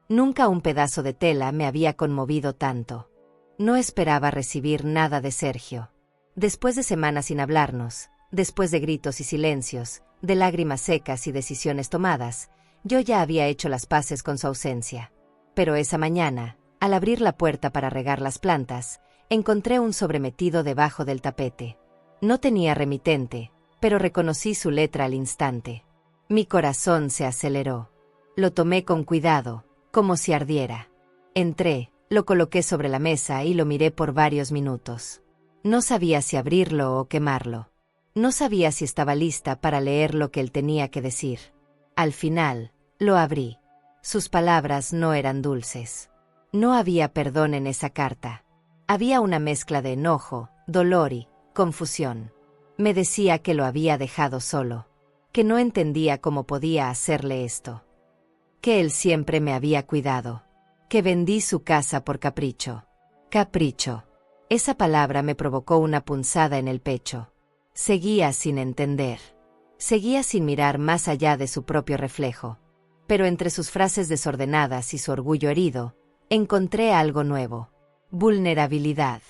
Nunca un pedazo de tela me había conmovido tanto. No esperaba recibir nada de Sergio. Después de semanas sin hablarnos, después de gritos y silencios, de lágrimas secas y decisiones tomadas, yo ya había hecho las paces con su ausencia. Pero esa mañana, al abrir la puerta para regar las plantas, encontré un sobremetido debajo del tapete. No tenía remitente, pero reconocí su letra al instante. Mi corazón se aceleró. Lo tomé con cuidado, como si ardiera. Entré, lo coloqué sobre la mesa y lo miré por varios minutos. No sabía si abrirlo o quemarlo. No sabía si estaba lista para leer lo que él tenía que decir. Al final, lo abrí. Sus palabras no eran dulces. No había perdón en esa carta. Había una mezcla de enojo, dolor y confusión. Me decía que lo había dejado solo, que no entendía cómo podía hacerle esto, que él siempre me había cuidado, que vendí su casa por capricho. Capricho. Esa palabra me provocó una punzada en el pecho. Seguía sin entender. Seguía sin mirar más allá de su propio reflejo. Pero entre sus frases desordenadas y su orgullo herido, encontré algo nuevo. Vulnerabilidad.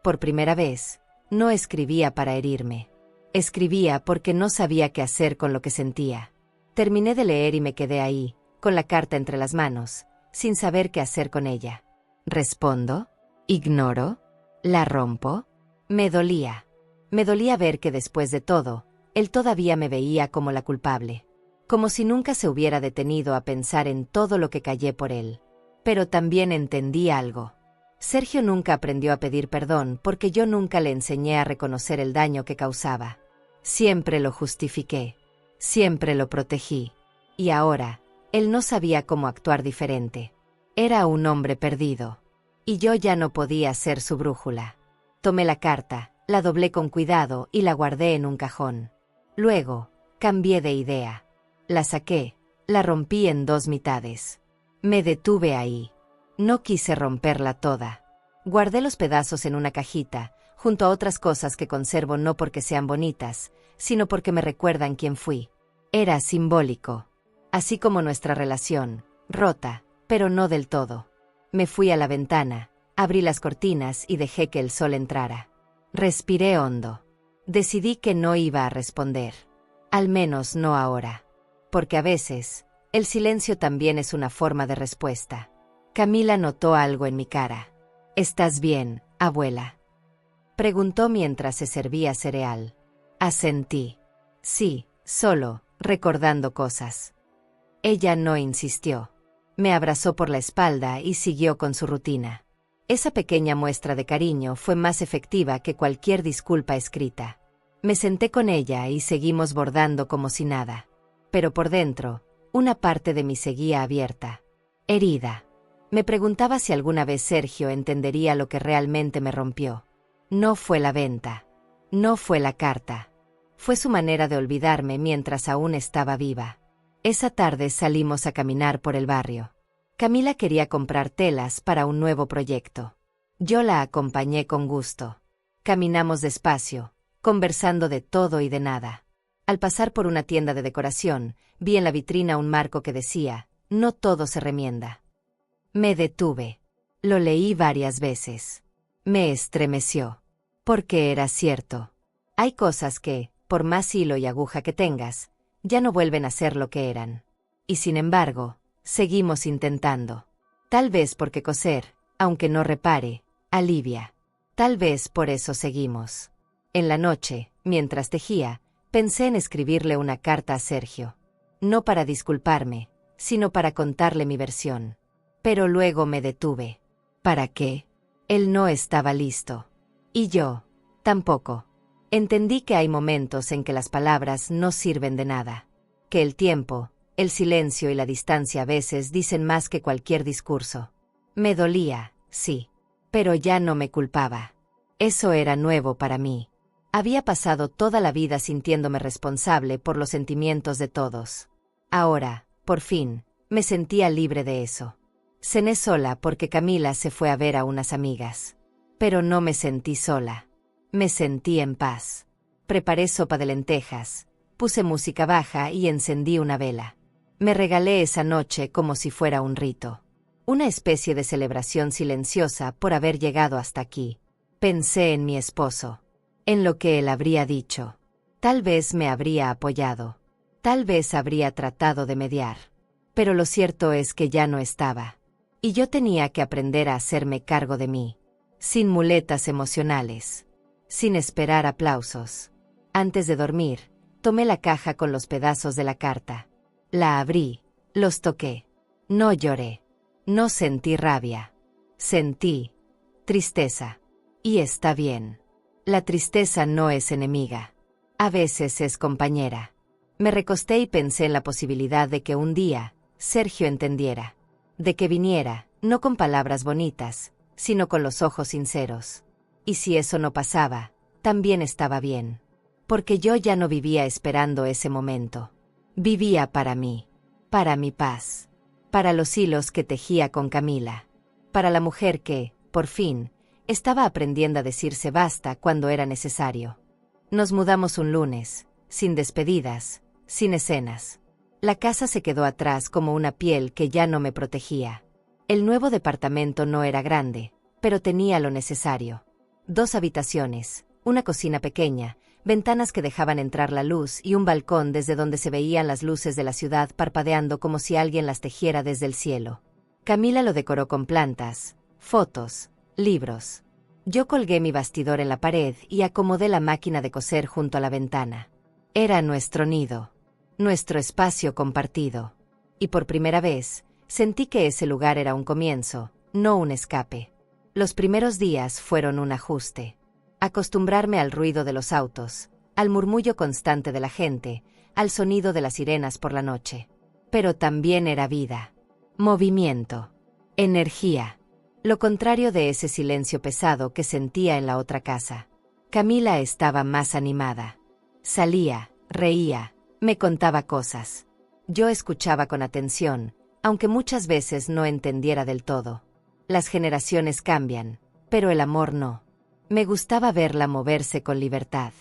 Por primera vez, no escribía para herirme. Escribía porque no sabía qué hacer con lo que sentía. Terminé de leer y me quedé ahí, con la carta entre las manos, sin saber qué hacer con ella. ¿Respondo? ¿Ignoro? ¿La rompo? Me dolía. Me dolía ver que después de todo, él todavía me veía como la culpable. Como si nunca se hubiera detenido a pensar en todo lo que callé por él. Pero también entendí algo. Sergio nunca aprendió a pedir perdón porque yo nunca le enseñé a reconocer el daño que causaba. Siempre lo justifiqué. Siempre lo protegí. Y ahora, él no sabía cómo actuar diferente. Era un hombre perdido. Y yo ya no podía ser su brújula. Tomé la carta, la doblé con cuidado y la guardé en un cajón. Luego, cambié de idea. La saqué, la rompí en 2 mitades. Me detuve ahí. No quise romperla toda. Guardé los pedazos en una cajita, junto a otras cosas que conservo no porque sean bonitas, sino porque me recuerdan quién fui. Era simbólico. Así como nuestra relación, rota, pero no del todo. Me fui a la ventana, abrí las cortinas y dejé que el sol entrara. Respiré hondo. Decidí que no iba a responder. Al menos no ahora. Porque a veces, el silencio también es una forma de respuesta. Camila notó algo en mi cara. ¿Estás bien, abuela?, preguntó mientras se servía cereal. Asentí. Sí, solo, recordando cosas. Ella no insistió. Me abrazó por la espalda y siguió con su rutina. Esa pequeña muestra de cariño fue más efectiva que cualquier disculpa escrita. Me senté con ella y seguimos bordando como si nada. Pero por dentro, una parte de mí seguía abierta. Herida. Me preguntaba si alguna vez Sergio entendería lo que realmente me rompió. No fue la venta. No fue la carta. Fue su manera de olvidarme mientras aún estaba viva. Esa tarde salimos a caminar por el barrio. Camila quería comprar telas para un nuevo proyecto. Yo la acompañé con gusto. Caminamos despacio, conversando de todo y de nada. Al pasar por una tienda de decoración, vi en la vitrina un marco que decía, «No todo se remienda». Me detuve. Lo leí varias veces. Me estremeció. Porque era cierto. Hay cosas que, por más hilo y aguja que tengas, ya no vuelven a ser lo que eran. Y sin embargo, seguimos intentando. Tal vez porque coser, aunque no repare, alivia. Tal vez por eso seguimos. En la noche, mientras tejía, pensé en escribirle una carta a Sergio. No para disculparme, sino para contarle mi versión. Pero luego me detuve. ¿Para qué? Él no estaba listo. Y yo, tampoco. Entendí que hay momentos en que las palabras no sirven de nada. Que el tiempo, el silencio y la distancia a veces dicen más que cualquier discurso. Me dolía, sí. Pero ya no me culpaba. Eso era nuevo para mí. Había pasado toda la vida sintiéndome responsable por los sentimientos de todos. Ahora, por fin, me sentía libre de eso. Cené sola porque Camila se fue a ver a unas amigas. Pero no me sentí sola. Me sentí en paz. Preparé sopa de lentejas, puse música baja y encendí una vela. Me regalé esa noche como si fuera un rito. Una especie de celebración silenciosa por haber llegado hasta aquí. Pensé en mi esposo. En lo que él habría dicho. Tal vez me habría apoyado. Tal vez habría tratado de mediar. Pero lo cierto es que ya no estaba. Y yo tenía que aprender a hacerme cargo de mí. Sin muletas emocionales. Sin esperar aplausos. Antes de dormir, tomé la caja con los pedazos de la carta. La abrí, los toqué. No lloré. No sentí rabia. Sentí tristeza. Y está bien. La tristeza no es enemiga. A veces es compañera. Me recosté y pensé en la posibilidad de que un día, Sergio entendiera. De que viniera, no con palabras bonitas, sino con los ojos sinceros. Y si eso no pasaba, también estaba bien. Porque yo ya no vivía esperando ese momento. Vivía para mí. Para mi paz. Para los hilos que tejía con Camila. Para la mujer que, por fin, estaba aprendiendo a decirse basta cuando era necesario. Nos mudamos un lunes, sin despedidas, sin escenas. La casa se quedó atrás como una piel que ya no me protegía. El nuevo departamento no era grande, pero tenía lo necesario. 2 habitaciones, una cocina pequeña, ventanas que dejaban entrar la luz y un balcón desde donde se veían las luces de la ciudad parpadeando como si alguien las tejiera desde el cielo. Camila lo decoró con plantas, fotos, libros. Yo colgué mi bastidor en la pared y acomodé la máquina de coser junto a la ventana. Era nuestro nido, nuestro espacio compartido. Y por primera vez, sentí que ese lugar era un comienzo, no un escape. Los primeros días fueron un ajuste. Acostumbrarme al ruido de los autos, al murmullo constante de la gente, al sonido de las sirenas por la noche. Pero también era vida, movimiento, energía. Lo contrario de ese silencio pesado que sentía en la otra casa. Camila estaba más animada. Salía, reía, me contaba cosas. Yo escuchaba con atención, aunque muchas veces no entendiera del todo. Las generaciones cambian, pero el amor no. Me gustaba verla moverse con libertad.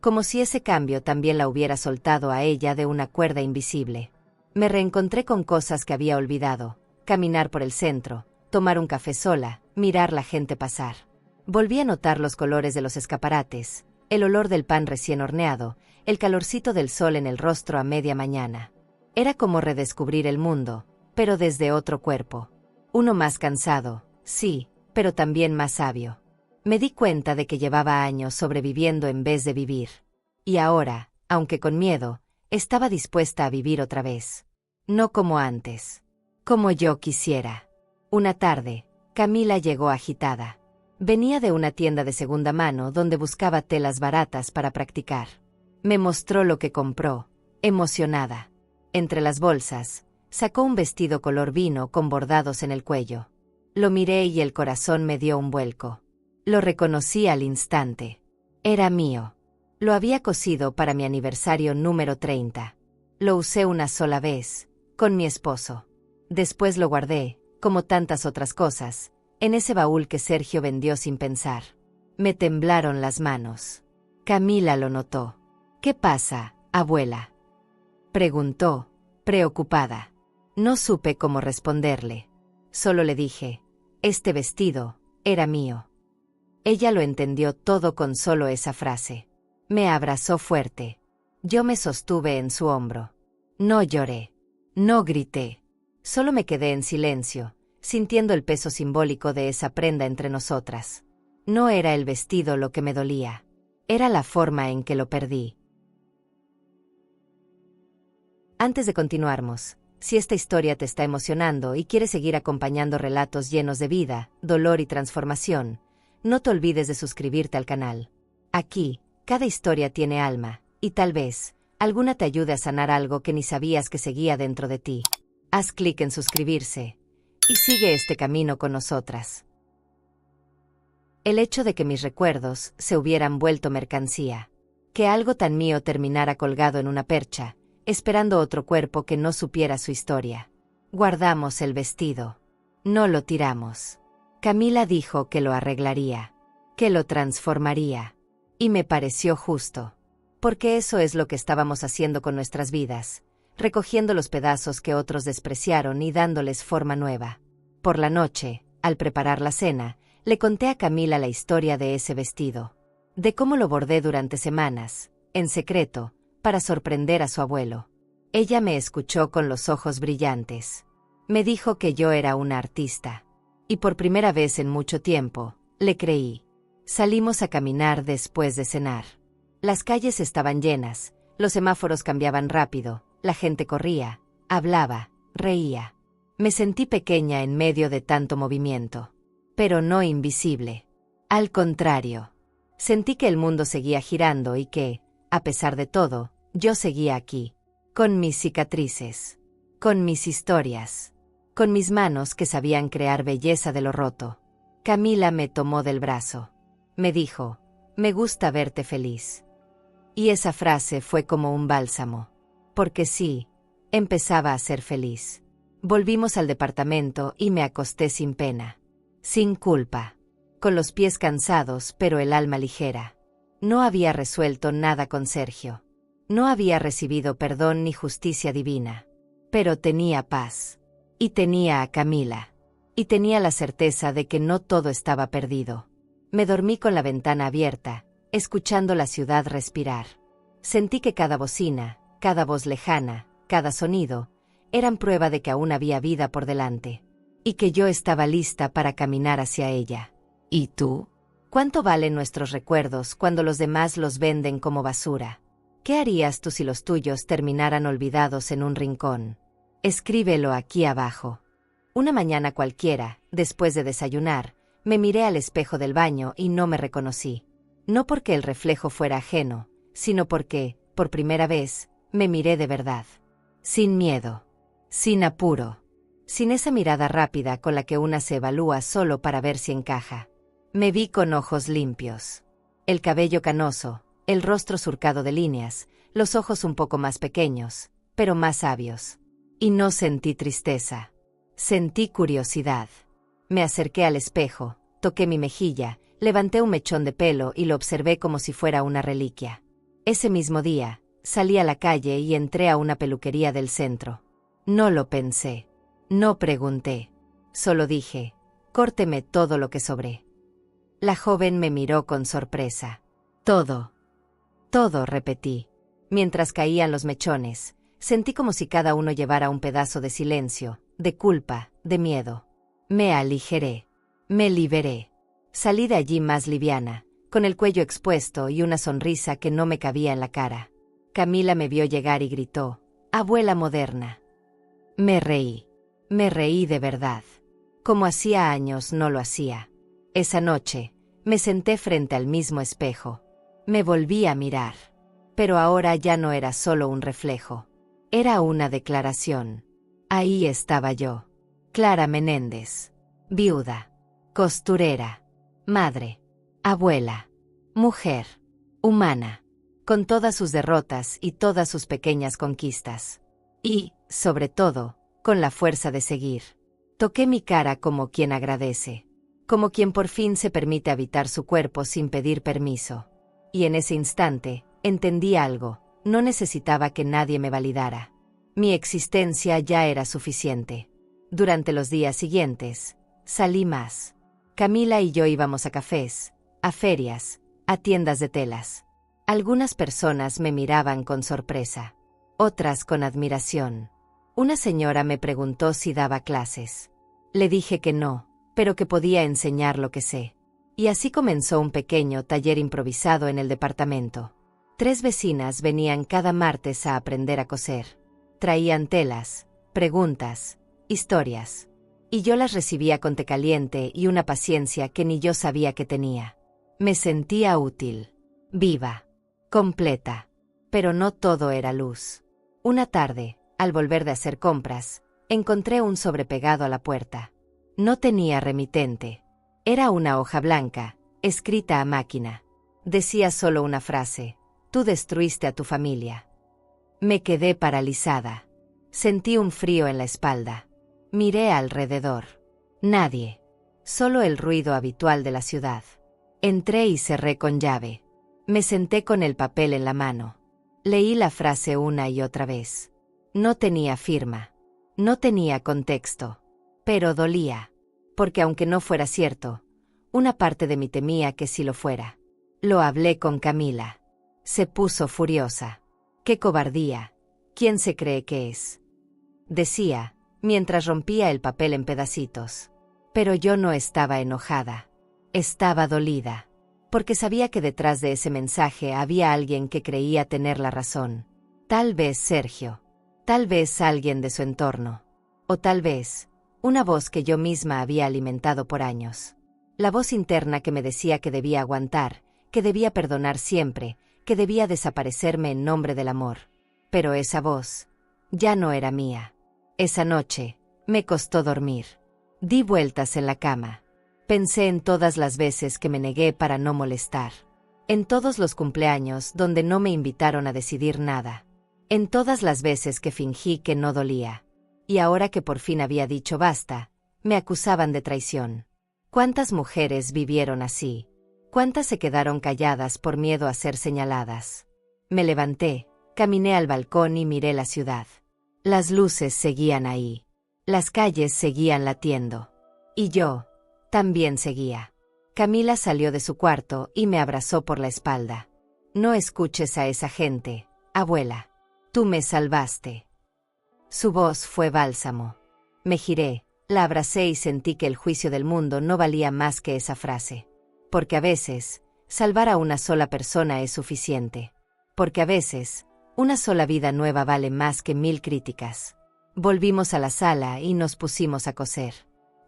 Como si ese cambio también la hubiera soltado a ella de una cuerda invisible. Me reencontré con cosas que había olvidado. Caminar por el centro, tomar un café sola, mirar la gente pasar. Volví a notar los colores de los escaparates, el olor del pan recién horneado, el calorcito del sol en el rostro a media mañana. Era como redescubrir el mundo, pero desde otro cuerpo. Uno más cansado, sí, pero también más sabio. Me di cuenta de que llevaba años sobreviviendo en vez de vivir. Y ahora, aunque con miedo, estaba dispuesta a vivir otra vez. No como antes. Como yo quisiera. Una tarde, Camila llegó agitada. Venía de una tienda de segunda mano donde buscaba telas baratas para practicar. Me mostró lo que compró, emocionada. Entre las bolsas, sacó un vestido color vino con bordados en el cuello. Lo miré y el corazón me dio un vuelco. Lo reconocí al instante. Era mío. Lo había cosido para mi aniversario número 30. Lo usé una sola vez, con mi esposo. Después lo guardé, como tantas otras cosas, en ese baúl que Sergio vendió sin pensar. Me temblaron las manos. Camila lo notó. ¿Qué pasa, abuela?, preguntó, preocupada. No supe cómo responderle. Solo le dije, este vestido era mío. Ella lo entendió todo con solo esa frase. Me abrazó fuerte. Yo me sostuve en su hombro. No lloré. No grité. Solo me quedé en silencio, sintiendo el peso simbólico de esa prenda entre nosotras. No era el vestido lo que me dolía. Era la forma en que lo perdí. Antes de continuarmos, si esta historia te está emocionando y quieres seguir acompañando relatos llenos de vida, dolor y transformación, no te olvides de suscribirte al canal. Aquí, cada historia tiene alma, y tal vez, alguna te ayude a sanar algo que ni sabías que seguía dentro de ti. Haz clic en suscribirse, y sigue este camino con nosotras. El hecho de que mis recuerdos se hubieran vuelto mercancía, que algo tan mío terminara colgado en una percha, esperando otro cuerpo que no supiera su historia. Guardamos el vestido. No lo tiramos. Camila dijo que lo arreglaría, que lo transformaría. Y me pareció justo. Porque eso es lo que estábamos haciendo con nuestras vidas, recogiendo los pedazos que otros despreciaron y dándoles forma nueva. Por la noche, al preparar la cena, le conté a Camila la historia de ese vestido, de cómo lo bordé durante semanas, en secreto, para sorprender a su abuelo. Ella me escuchó con los ojos brillantes. Me dijo que yo era una artista. Y por primera vez en mucho tiempo, le creí. Salimos a caminar después de cenar. Las calles estaban llenas, los semáforos cambiaban rápido, la gente corría, hablaba, reía. Me sentí pequeña en medio de tanto movimiento. Pero no invisible. Al contrario. Sentí que el mundo seguía girando y que, a pesar de todo, yo seguía aquí. Con mis cicatrices. Con mis historias. Con mis manos que sabían crear belleza de lo roto. Camila me tomó del brazo. Me dijo, me gusta verte feliz. Y esa frase fue como un bálsamo. Porque sí, empezaba a ser feliz. Volvimos al departamento y me acosté sin pena. Sin culpa. Con los pies cansados pero el alma ligera. No había resuelto nada con Sergio. No había recibido perdón ni justicia divina. Pero tenía paz. Y tenía a Camila. Y tenía la certeza de que no todo estaba perdido. Me dormí con la ventana abierta, escuchando la ciudad respirar. Sentí que cada bocina, cada voz lejana, cada sonido, eran prueba de que aún había vida por delante. Y que yo estaba lista para caminar hacia ella. ¿Y tú? ¿Cuánto valen nuestros recuerdos cuando los demás los venden como basura? ¿Qué harías tú si los tuyos terminaran olvidados en un rincón? Escríbelo aquí abajo. Una mañana cualquiera, después de desayunar, me miré al espejo del baño y no me reconocí. No porque el reflejo fuera ajeno, sino porque, por primera vez, me miré de verdad. Sin miedo. Sin apuro. Sin esa mirada rápida con la que una se evalúa solo para ver si encaja. Me vi con ojos limpios. El cabello canoso, el rostro surcado de líneas, los ojos un poco más pequeños, pero más sabios. Y no sentí tristeza. Sentí curiosidad. Me acerqué al espejo, toqué mi mejilla, levanté un mechón de pelo y lo observé como si fuera una reliquia. Ese mismo día, salí a la calle y entré a una peluquería del centro. No lo pensé. No pregunté. Solo dije, córteme todo lo que sobré. La joven me miró con sorpresa. Todo. Todo, repetí. Mientras caían los mechones, sentí como si cada uno llevara un pedazo de silencio, de culpa, de miedo. Me aligeré. Me liberé. Salí de allí más liviana, con el cuello expuesto y una sonrisa que no me cabía en la cara. Camila me vio llegar y gritó, «Abuela moderna». Me reí. Me reí de verdad. Como hacía años no lo hacía. Esa noche, me senté frente al mismo espejo. Me volví a mirar. Pero ahora ya no era solo un reflejo. Era una declaración. Ahí estaba yo. Clara Menéndez. Viuda. Costurera. Madre. Abuela. Mujer. Humana. Con todas sus derrotas y todas sus pequeñas conquistas. Y, sobre todo, con la fuerza de seguir. Toqué mi cara como quien agradece. Como quien por fin se permite habitar su cuerpo sin pedir permiso. Y en ese instante, entendí algo, no necesitaba que nadie me validara. Mi existencia ya era suficiente. Durante los días siguientes, salí más. Camila y yo íbamos a cafés, a ferias, a tiendas de telas. Algunas personas me miraban con sorpresa, otras con admiración. Una señora me preguntó si daba clases. Le dije que no, pero que podía enseñar lo que sé. Y así comenzó un pequeño taller improvisado en el departamento. 3 vecinas venían cada martes a aprender a coser. Traían telas, preguntas, historias. Y yo las recibía con té caliente y una paciencia que ni yo sabía que tenía. Me sentía útil, viva, completa. Pero no todo era luz. Una tarde, al volver de hacer compras, encontré un sobre pegado a la puerta. No tenía remitente. Era una hoja blanca, escrita a máquina. Decía solo una frase: «Tú destruiste a tu familia». Me quedé paralizada. Sentí un frío en la espalda. Miré alrededor. Nadie. Solo el ruido habitual de la ciudad. Entré y cerré con llave. Me senté con el papel en la mano. Leí la frase una y otra vez. No tenía firma. No tenía contexto. Pero dolía. Porque aunque no fuera cierto, una parte de mí temía que sí lo fuera. Lo hablé con Camila. Se puso furiosa. ¡Qué cobardía! ¿Quién se cree que es?, decía, mientras rompía el papel en pedacitos. Pero yo no estaba enojada. Estaba dolida. Porque sabía que detrás de ese mensaje había alguien que creía tener la razón. Tal vez Sergio. Tal vez alguien de su entorno. O tal vez una voz que yo misma había alimentado por años. La voz interna que me decía que debía aguantar, que debía perdonar siempre, que debía desaparecerme en nombre del amor. Pero esa voz ya no era mía. Esa noche me costó dormir. Di vueltas en la cama. Pensé en todas las veces que me negué para no molestar. En todos los cumpleaños donde no me invitaron a decidir nada. En todas las veces que fingí que no dolía. Y ahora que por fin había dicho basta, me acusaban de traición. ¿Cuántas mujeres vivieron así? ¿Cuántas se quedaron calladas por miedo a ser señaladas? Me levanté, caminé al balcón y miré la ciudad. Las luces seguían ahí. Las calles seguían latiendo. Y yo también seguía. Camila salió de su cuarto y me abrazó por la espalda. No escuches a esa gente, abuela. Tú me salvaste. Su voz fue bálsamo. Me giré, la abracé y sentí que el juicio del mundo no valía más que esa frase. Porque a veces, salvar a una sola persona es suficiente. Porque a veces, una sola vida nueva vale más que 1000 críticas. Volvimos a la sala y nos pusimos a coser.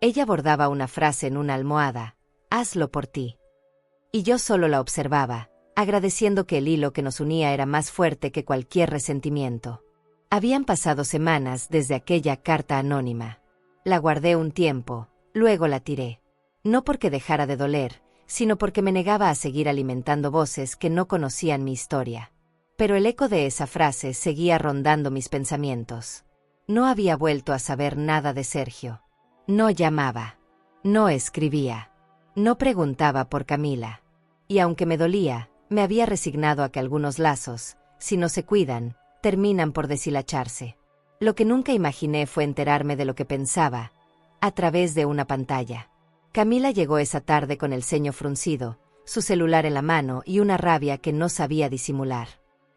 Ella bordaba una frase en una almohada: hazlo por ti. Y yo solo la observaba, agradeciendo que el hilo que nos unía era más fuerte que cualquier resentimiento. Habían pasado semanas desde aquella carta anónima. La guardé un tiempo, luego la tiré. No porque dejara de doler, sino porque me negaba a seguir alimentando voces que no conocían mi historia. Pero el eco de esa frase seguía rondando mis pensamientos. No había vuelto a saber nada de Sergio. No llamaba. No escribía. No preguntaba por Camila. Y aunque me dolía, me había resignado a que algunos lazos, si no se cuidan, terminan por deshilacharse. Lo que nunca imaginé fue enterarme de lo que pensaba, a través de una pantalla. Camila llegó esa tarde con el ceño fruncido, su celular en la mano y una rabia que no sabía disimular.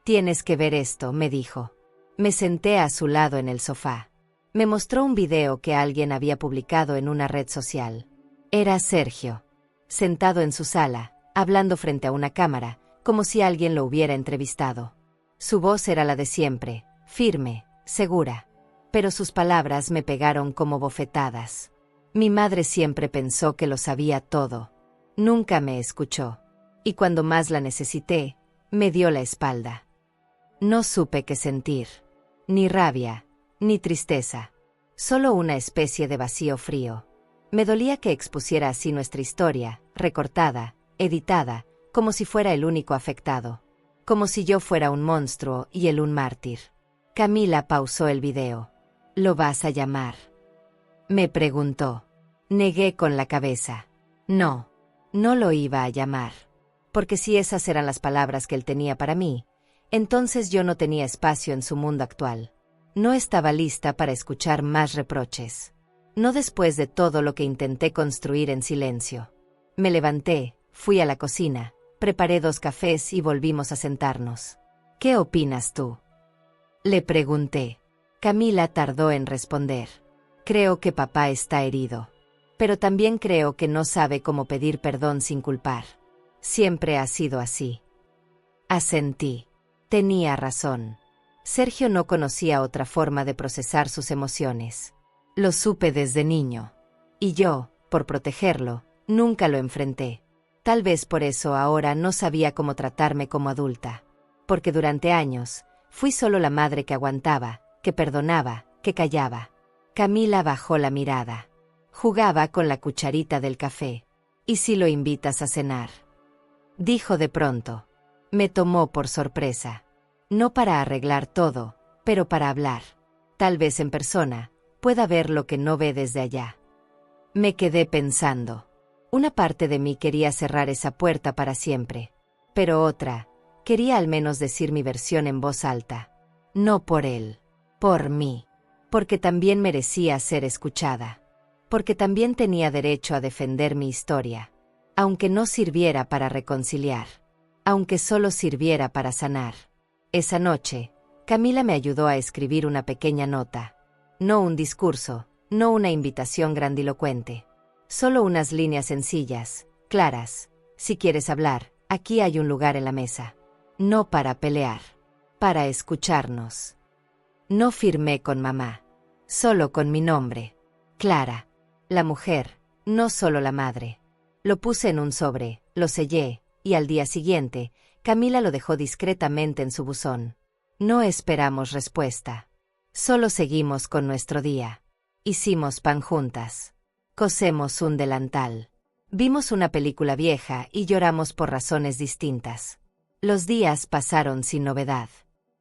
«Tienes que ver esto», me dijo. Me senté a su lado en el sofá. Me mostró un video que alguien había publicado en una red social. Era Sergio, sentado en su sala, hablando frente a una cámara, como si alguien lo hubiera entrevistado. Su voz era la de siempre, firme, segura. Pero sus palabras me pegaron como bofetadas. Mi madre siempre pensó que lo sabía todo. Nunca me escuchó. Y cuando más la necesité, me dio la espalda. No supe qué sentir. Ni rabia, ni tristeza. Solo una especie de vacío frío. Me dolía que expusiera así nuestra historia, recortada, editada, como si fuera el único afectado. Como si yo fuera un monstruo y él un mártir. Camila pausó el video. «¿Lo vas a llamar?», me preguntó. Negué con la cabeza. No, no lo iba a llamar. Porque si esas eran las palabras que él tenía para mí, entonces yo no tenía espacio en su mundo actual. No estaba lista para escuchar más reproches. No después de todo lo que intenté construir en silencio. Me levanté, fui a la cocina, preparé 2 cafés y volvimos a sentarnos. «¿Qué opinas tú?», le pregunté. Camila tardó en responder. «Creo que papá está herido. Pero también creo que no sabe cómo pedir perdón sin culpar. Siempre ha sido así». Asentí. Tenía razón. Sergio no conocía otra forma de procesar sus emociones. Lo supe desde niño. Y yo, por protegerlo, nunca lo enfrenté. Tal vez por eso ahora no sabía cómo tratarme como adulta. Porque durante años, fui solo la madre que aguantaba, que perdonaba, que callaba. Camila bajó la mirada. Jugaba con la cucharita del café. «¿Y si lo invitas a cenar?», dijo de pronto. Me tomó por sorpresa. No para arreglar todo, pero para hablar. Tal vez en persona, pueda ver lo que no ve desde allá. Me quedé pensando. Una parte de mí quería cerrar esa puerta para siempre. Pero otra, quería al menos decir mi versión en voz alta. No por él, por mí. Porque también merecía ser escuchada. Porque también tenía derecho a defender mi historia. Aunque no sirviera para reconciliar. Aunque solo sirviera para sanar. Esa noche, Camila me ayudó a escribir una pequeña nota. No un discurso, no una invitación grandilocuente. Solo unas líneas sencillas, claras. «Si quieres hablar, aquí hay un lugar en la mesa». No para pelear. Para escucharnos. No firmé con mamá. Solo con mi nombre. Clara. La mujer, no solo la madre. Lo puse en un sobre, lo sellé, y al día siguiente, Camila lo dejó discretamente en su buzón. No esperamos respuesta. Solo seguimos con nuestro día. Hicimos pan juntas. Cosemos un delantal. Vimos una película vieja y lloramos por razones distintas. Los días pasaron sin novedad.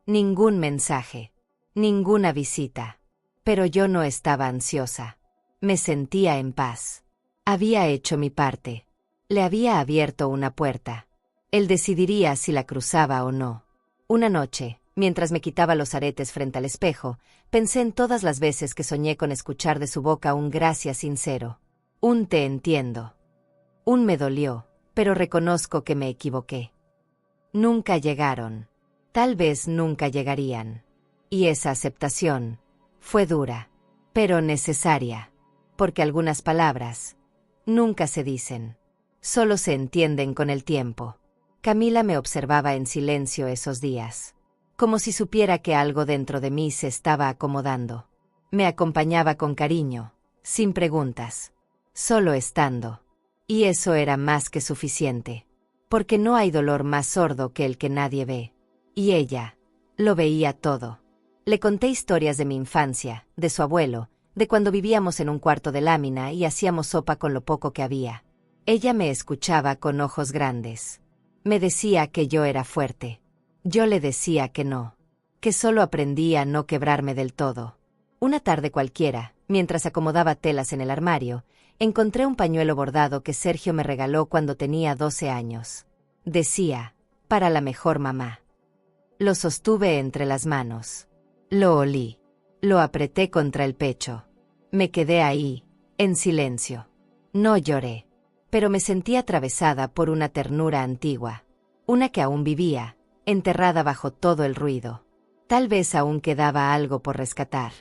Ningún mensaje. Ninguna visita. Pero yo no estaba ansiosa. Me sentía en paz. Había hecho mi parte. Le había abierto una puerta. Él decidiría si la cruzaba o no. Una noche, mientras me quitaba los aretes frente al espejo, pensé en todas las veces que soñé con escuchar de su boca un gracias sincero. Un «te entiendo». Un «me dolió», pero reconozco que me equivoqué. Nunca llegaron. Tal vez nunca llegarían. Y esa aceptación fue dura, pero necesaria. Porque algunas palabras nunca se dicen. Solo se entienden con el tiempo. Camila me observaba en silencio esos días, como si supiera que algo dentro de mí se estaba acomodando. Me acompañaba con cariño, sin preguntas, solo estando. Y eso era más que suficiente, porque no hay dolor más sordo que el que nadie ve. Y ella lo veía todo. Le conté historias de mi infancia, de su abuelo, de cuando vivíamos en un cuarto de lámina y hacíamos sopa con lo poco que había. Ella me escuchaba con ojos grandes. Me decía que yo era fuerte. Yo le decía que no, que solo aprendí a no quebrarme del todo. Una tarde cualquiera, mientras acomodaba telas en el armario, encontré un pañuelo bordado que Sergio me regaló cuando tenía 12 años. Decía, para la mejor mamá. Lo sostuve entre las manos. Lo olí. Lo apreté contra el pecho. Me quedé ahí, en silencio. No lloré, pero me sentí atravesada por una ternura antigua. Una que aún vivía, enterrada bajo todo el ruido. Tal vez aún quedaba algo por rescatar.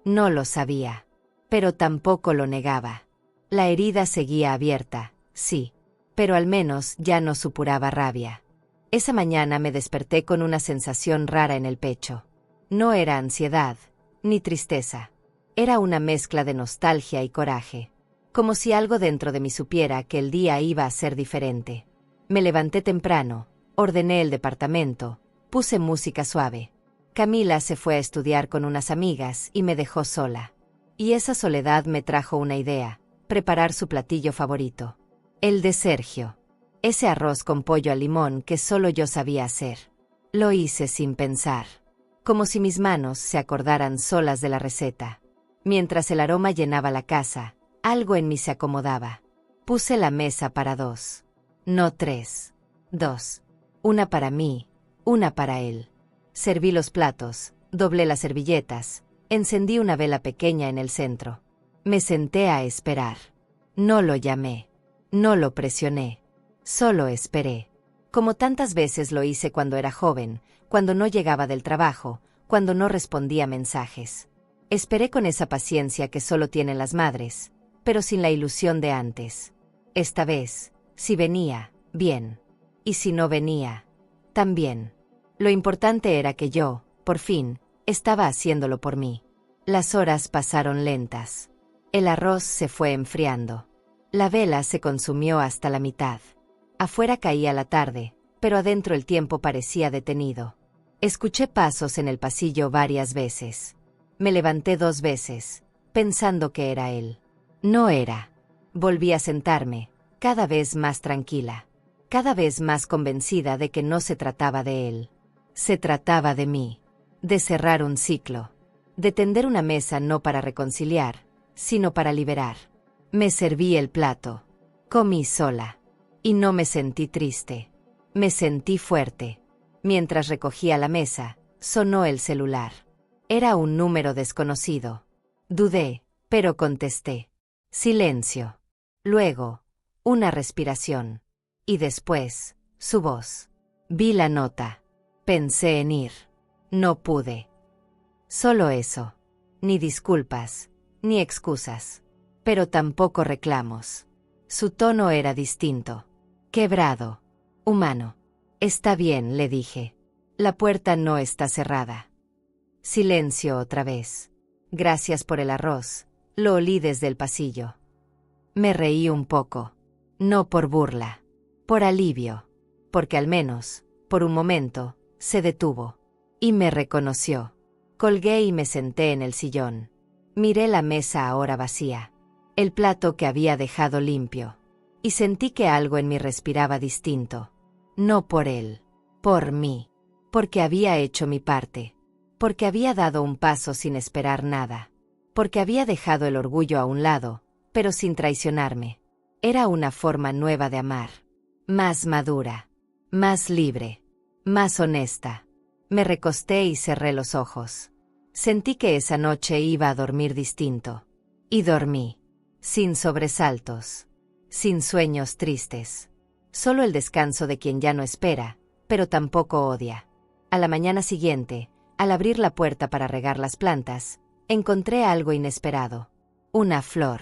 No lo sabía, pero tampoco lo negaba. La herida seguía abierta, sí, pero al menos ya no supuraba rabia. Esa mañana me desperté con una sensación rara en el pecho. No era ansiedad, ni tristeza. Era una mezcla de nostalgia y coraje, como si algo dentro de mí supiera que el día iba a ser diferente. Me levanté temprano, ordené el departamento, puse música suave. Camila se fue a estudiar con unas amigas y me dejó sola. Y esa soledad me trajo una idea: preparar su platillo favorito. El de Sergio. Ese arroz con pollo al limón que solo yo sabía hacer. Lo hice sin pensar, como si mis manos se acordaran solas de la receta. Mientras el aroma llenaba la casa, algo en mí se acomodaba. Puse la mesa para 2. No 3. 2. Una para mí, una para él. Serví los platos, doblé las servilletas, encendí una vela pequeña en el centro. Me senté a esperar. No lo llamé. No lo presioné. Solo esperé. Como tantas veces lo hice cuando era joven, cuando no llegaba del trabajo, cuando no respondía mensajes. Esperé con esa paciencia que solo tienen las madres, pero sin la ilusión de antes. Esta vez, si venía, bien. Y si no venía, también. Lo importante era que yo, por fin, estaba haciéndolo por mí. Las horas pasaron lentas. El arroz se fue enfriando. La vela se consumió hasta la mitad. Afuera caía la tarde, pero adentro el tiempo parecía detenido. Escuché pasos en el pasillo varias veces. Me levanté 2 veces, pensando que era él. No era. Volví a sentarme, cada vez más tranquila, cada vez más convencida de que no se trataba de él. Se trataba de mí, de cerrar un ciclo, de tender una mesa no para reconciliar, sino para liberar. Me serví el plato, comí sola, y no me sentí triste. Me sentí fuerte. Mientras recogía la mesa, sonó el celular. Era un número desconocido. Dudé, pero contesté. Silencio. Luego, una respiración. Y después, su voz. Vi la nota. Pensé en ir. No pude. Solo eso. Ni disculpas, ni excusas. Pero tampoco reclamos. Su tono era distinto. Quebrado. Humano. Está bien, le dije. La puerta no está cerrada. Silencio otra vez. Gracias por el arroz. Lo olí desde el pasillo. Me reí un poco. No por burla. Por alivio. Porque al menos, por un momento, se detuvo. Y me reconoció. Colgué y me senté en el sillón. Miré la mesa ahora vacía. El plato que había dejado limpio. Y sentí que algo en mí respiraba distinto. No por él. Por mí. Porque había hecho mi parte. Porque había dado un paso sin esperar nada. Porque había dejado el orgullo a un lado, pero sin traicionarme. Era una forma nueva de amar. Más madura. Más libre. Más honesta. Me recosté y cerré los ojos. Sentí que esa noche iba a dormir distinto. Y dormí. Sin sobresaltos. Sin sueños tristes. Solo el descanso de quien ya no espera, pero tampoco odia. A la mañana siguiente, al abrir la puerta para regar las plantas, encontré algo inesperado. Una flor.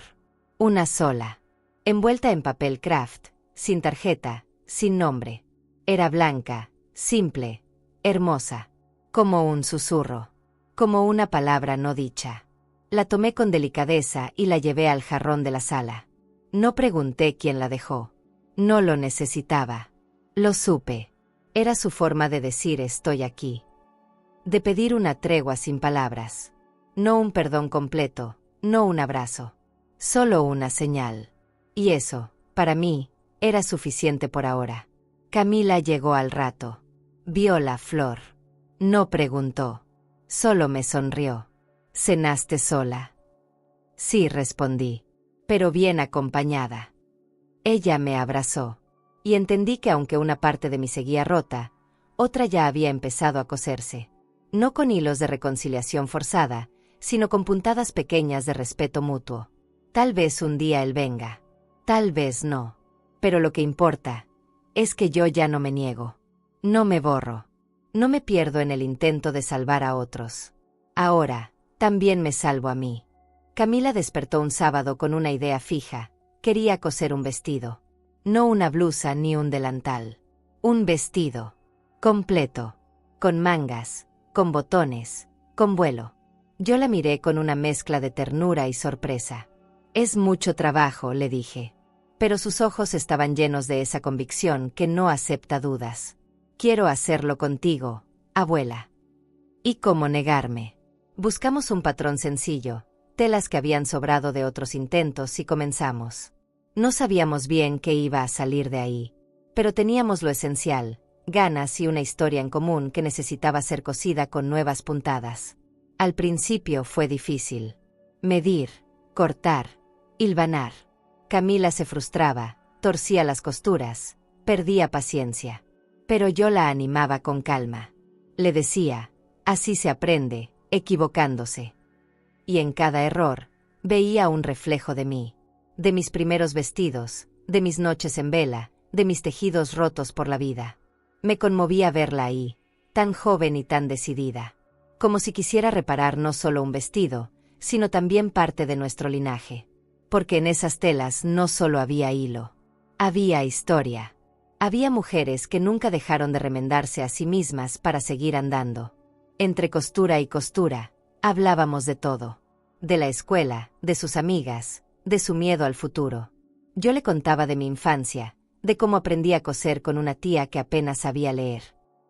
Una sola. Envuelta en papel craft, sin tarjeta, sin nombre. Era blanca, simple, hermosa, como un susurro, como una palabra no dicha. La tomé con delicadeza y la llevé al jarrón de la sala. No pregunté quién la dejó. No lo necesitaba. Lo supe. Era su forma de decir estoy aquí. De pedir una tregua sin palabras. No un perdón completo, no un abrazo. Solo una señal. Y eso, para mí, era suficiente por ahora. Camila llegó al rato. Vio la flor. No preguntó. Solo me sonrió. ¿Cenaste sola? Sí, respondí, pero bien acompañada. Ella me abrazó, y entendí que aunque una parte de mí seguía rota, otra ya había empezado a coserse. No con hilos de reconciliación forzada, sino con puntadas pequeñas de respeto mutuo. Tal vez un día él venga. Tal vez no. Pero lo que importa es que yo ya no me niego. No me borro. No me pierdo en el intento de salvar a otros. Ahora, también me salvo a mí. Camila despertó un sábado con una idea fija. Quería coser un vestido. No una blusa ni un delantal. Un vestido. Completo. Con mangas, con botones, con vuelo. Yo la miré con una mezcla de ternura y sorpresa. Es mucho trabajo, le dije. Pero sus ojos estaban llenos de esa convicción que no acepta dudas. Quiero hacerlo contigo, abuela. ¿Y cómo negarme? Buscamos un patrón sencillo, telas que habían sobrado de otros intentos y comenzamos. No sabíamos bien qué iba a salir de ahí, pero teníamos lo esencial, ganas y una historia en común que necesitaba ser cosida con nuevas puntadas. Al principio fue difícil. Medir, cortar, hilvanar. Camila se frustraba, torcía las costuras, perdía paciencia. Pero yo la animaba con calma. Le decía, así se aprende, equivocándose. Y en cada error, veía un reflejo de mí, de mis primeros vestidos, de mis noches en vela, de mis tejidos rotos por la vida. Me conmovía verla ahí, tan joven y tan decidida, como si quisiera reparar no solo un vestido, sino también parte de nuestro linaje. Porque en esas telas no solo había hilo, había historia. Había mujeres que nunca dejaron de remendarse a sí mismas para seguir andando. Entre costura y costura, hablábamos de todo. De la escuela, de sus amigas, de su miedo al futuro. Yo le contaba de mi infancia, de cómo aprendí a coser con una tía que apenas sabía leer.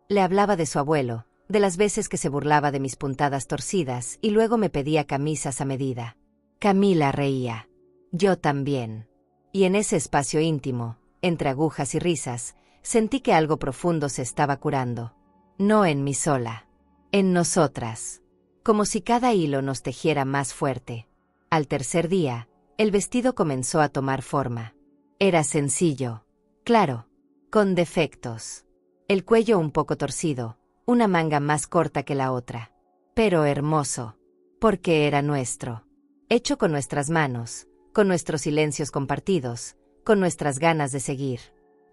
Le hablaba de su abuelo, de las veces que se burlaba de mis puntadas torcidas y luego me pedía camisas a medida. Camila reía. Yo también. Y en ese espacio íntimo, entre agujas y risas, sentí que algo profundo se estaba curando. No en mí sola. En nosotras. Como si cada hilo nos tejiera más fuerte. Al tercer día, el vestido comenzó a tomar forma. Era sencillo. Claro. Con defectos. El cuello un poco torcido, una manga más corta que la otra. Pero hermoso. Porque era nuestro. Hecho con nuestras manos, con nuestros silencios compartidos, con nuestras ganas de seguir.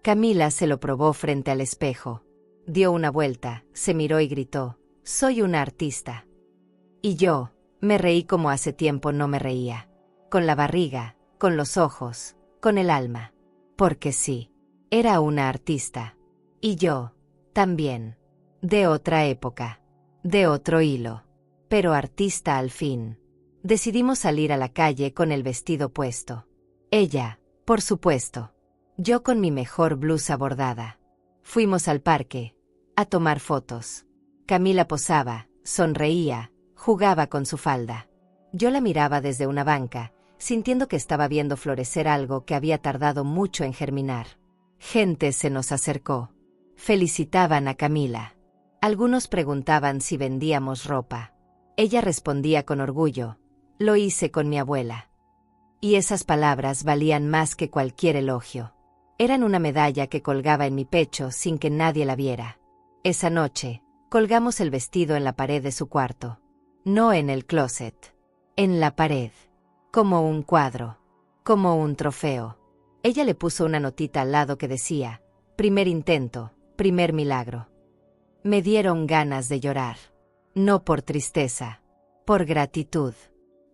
Camila se lo probó frente al espejo. Dio una vuelta, se miró y gritó, «Soy una artista». Y yo, me reí como hace tiempo no me reía. Con la barriga, con los ojos, con el alma. Porque sí, era una artista. Y yo, también. De otra época. De otro hilo. Pero artista al fin. Decidimos salir a la calle con el vestido puesto. Ella, por supuesto. Yo con mi mejor blusa bordada. Fuimos al parque, a tomar fotos. Camila posaba, sonreía, jugaba con su falda. Yo la miraba desde una banca, sintiendo que estaba viendo florecer algo que había tardado mucho en germinar. Gente se nos acercó. Felicitaban a Camila. Algunos preguntaban si vendíamos ropa. Ella respondía con orgullo, «Lo hice con mi abuela». Y esas palabras valían más que cualquier elogio. Eran una medalla que colgaba en mi pecho sin que nadie la viera. Esa noche, colgamos el vestido en la pared de su cuarto. No en el closet. En la pared. Como un cuadro. Como un trofeo. Ella le puso una notita al lado que decía, «Primer intento, primer milagro». Me dieron ganas de llorar. No por tristeza. Por gratitud.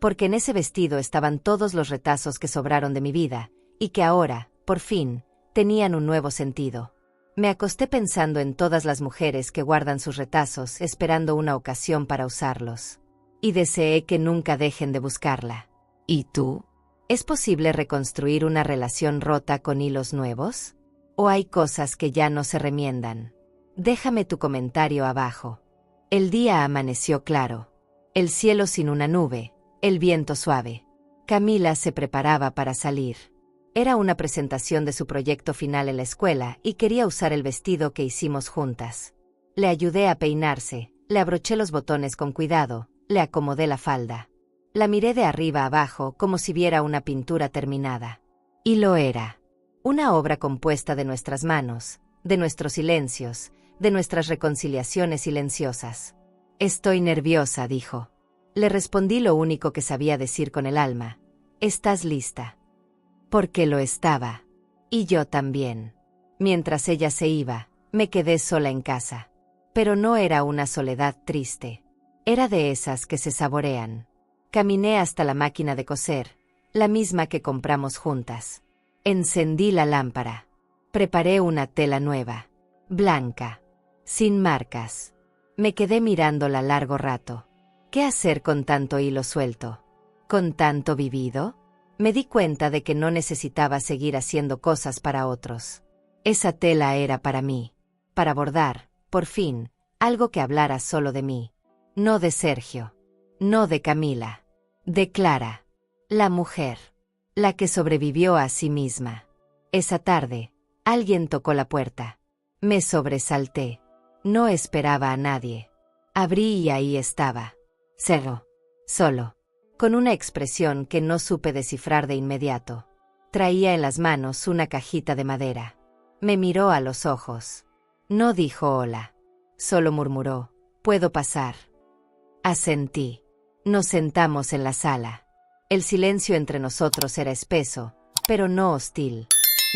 Porque en ese vestido estaban todos los retazos que sobraron de mi vida, y que ahora, por fin, tenían un nuevo sentido. Me acosté pensando en todas las mujeres que guardan sus retazos esperando una ocasión para usarlos. Y deseé que nunca dejen de buscarla. ¿Y tú? ¿Es posible reconstruir una relación rota con hilos nuevos? ¿O hay cosas que ya no se remiendan? Déjame tu comentario abajo. El día amaneció claro. El cielo sin una nube, el viento suave. Camila se preparaba para salir. Era una presentación de su proyecto final en la escuela y quería usar el vestido que hicimos juntas. Le ayudé a peinarse, le abroché los botones con cuidado, le acomodé la falda. La miré de arriba abajo como si viera una pintura terminada. Y lo era. Una obra compuesta de nuestras manos, de nuestros silencios, de nuestras reconciliaciones silenciosas. Estoy nerviosa, dijo. Le respondí lo único que sabía decir con el alma. ¿Estás lista? Porque lo estaba. Y yo también. Mientras ella se iba, me quedé sola en casa. Pero no era una soledad triste. Era de esas que se saborean. Caminé hasta la máquina de coser, la misma que compramos juntas. Encendí la lámpara. Preparé una tela nueva, blanca, sin marcas. Me quedé mirándola largo rato. ¿Qué hacer con tanto hilo suelto? ¿Con tanto vivido? Me di cuenta de que no necesitaba seguir haciendo cosas para otros. Esa tela era para mí, para bordar, por fin, algo que hablara solo de mí. No de Sergio, no de Camila, de Clara, la mujer, la que sobrevivió a sí misma. Esa tarde, alguien tocó la puerta. Me sobresalté. No esperaba a nadie. Abrí y ahí estaba. Cerro. Solo. Con una expresión que no supe descifrar de inmediato. Traía en las manos una cajita de madera. Me miró a los ojos. No dijo hola. Solo murmuró, ¿puedo pasar? Asentí. Nos sentamos en la sala. El silencio entre nosotros era espeso, pero no hostil.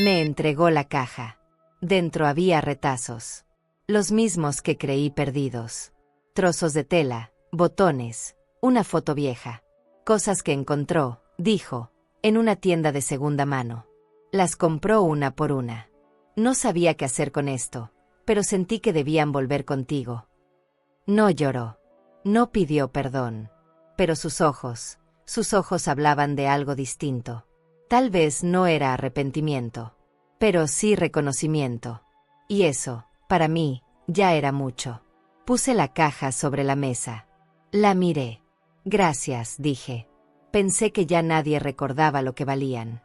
Me entregó la caja. Dentro había retazos. Los mismos que creí perdidos. Trozos de tela, botones, una foto vieja. Cosas que encontró, dijo, en una tienda de segunda mano. Las compró una por una. No sabía qué hacer con esto, pero sentí que debían volver contigo. No lloró. No pidió perdón. Pero sus ojos hablaban de algo distinto. Tal vez no era arrepentimiento, pero sí reconocimiento. Y eso, para mí, ya era mucho. Puse la caja sobre la mesa. La miré. Gracias, dije. Pensé que ya nadie recordaba lo que valían.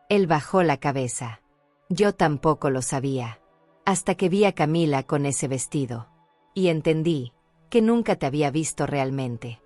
Él bajó la cabeza. Yo tampoco lo sabía. Hasta que vi a Camila con ese vestido. Y entendí que nunca te había visto realmente.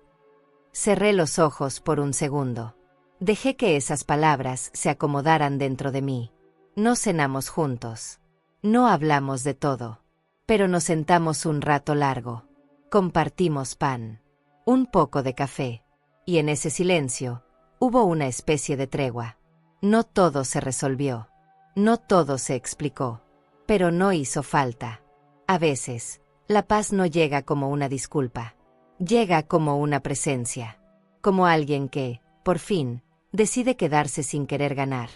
Cerré los ojos por un segundo. Dejé que esas palabras se acomodaran dentro de mí. No cenamos juntos. No hablamos de todo. Pero nos sentamos un rato largo. Compartimos pan. Un poco de café. Y en ese silencio, hubo una especie de tregua. No todo se resolvió. No todo se explicó. Pero no hizo falta. A veces, la paz no llega como una disculpa. Llega como una presencia. Como alguien que, por fin, decide quedarse sin querer ganar.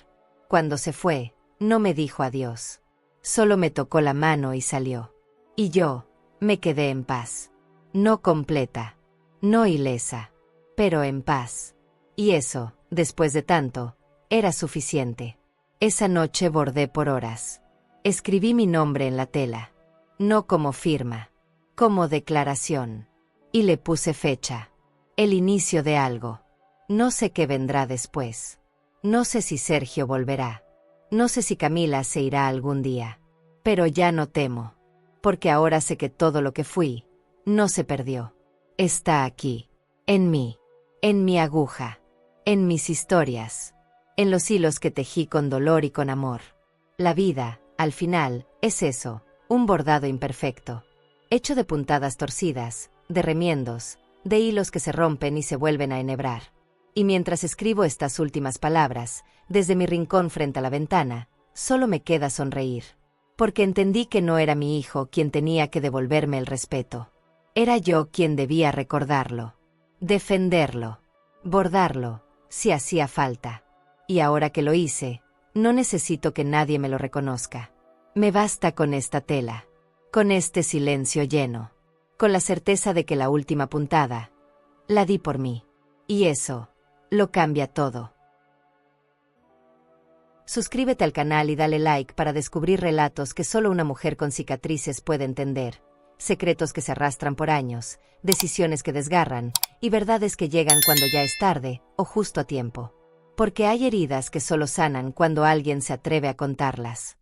Cuando se fue, no me dijo adiós. Solo me tocó la mano y salió. Y yo, me quedé en paz. No completa. No ilesa. Pero en paz. Y eso, después de tanto, era suficiente. Esa noche bordé por horas. Escribí mi nombre en la tela. No como firma. Como declaración. Y le puse fecha. El inicio de algo. No sé qué vendrá después. No sé si Sergio volverá. No sé si Camila se irá algún día. Pero ya no temo. Porque ahora sé que todo lo que fui, no se perdió. Está aquí. En mí. En mi aguja. En mis historias. En los hilos que tejí con dolor y con amor. La vida, al final, es eso, un bordado imperfecto. Hecho de puntadas torcidas, de remiendos, de hilos que se rompen y se vuelven a enhebrar. Y mientras escribo estas últimas palabras, desde mi rincón frente a la ventana, solo me queda sonreír. Porque entendí que no era mi hijo quien tenía que devolverme el respeto. Era yo quien debía recordarlo. Defenderlo. Bordarlo, si hacía falta. Y ahora que lo hice, No necesito que nadie me lo reconozca. Me basta con esta tela, con este silencio lleno, con la certeza de que la última puntada la di por mí. Y eso lo cambia todo. Suscríbete al canal y dale like para descubrir relatos que solo una mujer con cicatrices puede entender, secretos que se arrastran por años, decisiones que desgarran y verdades que llegan cuando ya es tarde o justo a tiempo. Porque hay heridas que solo sanan cuando alguien se atreve a contarlas.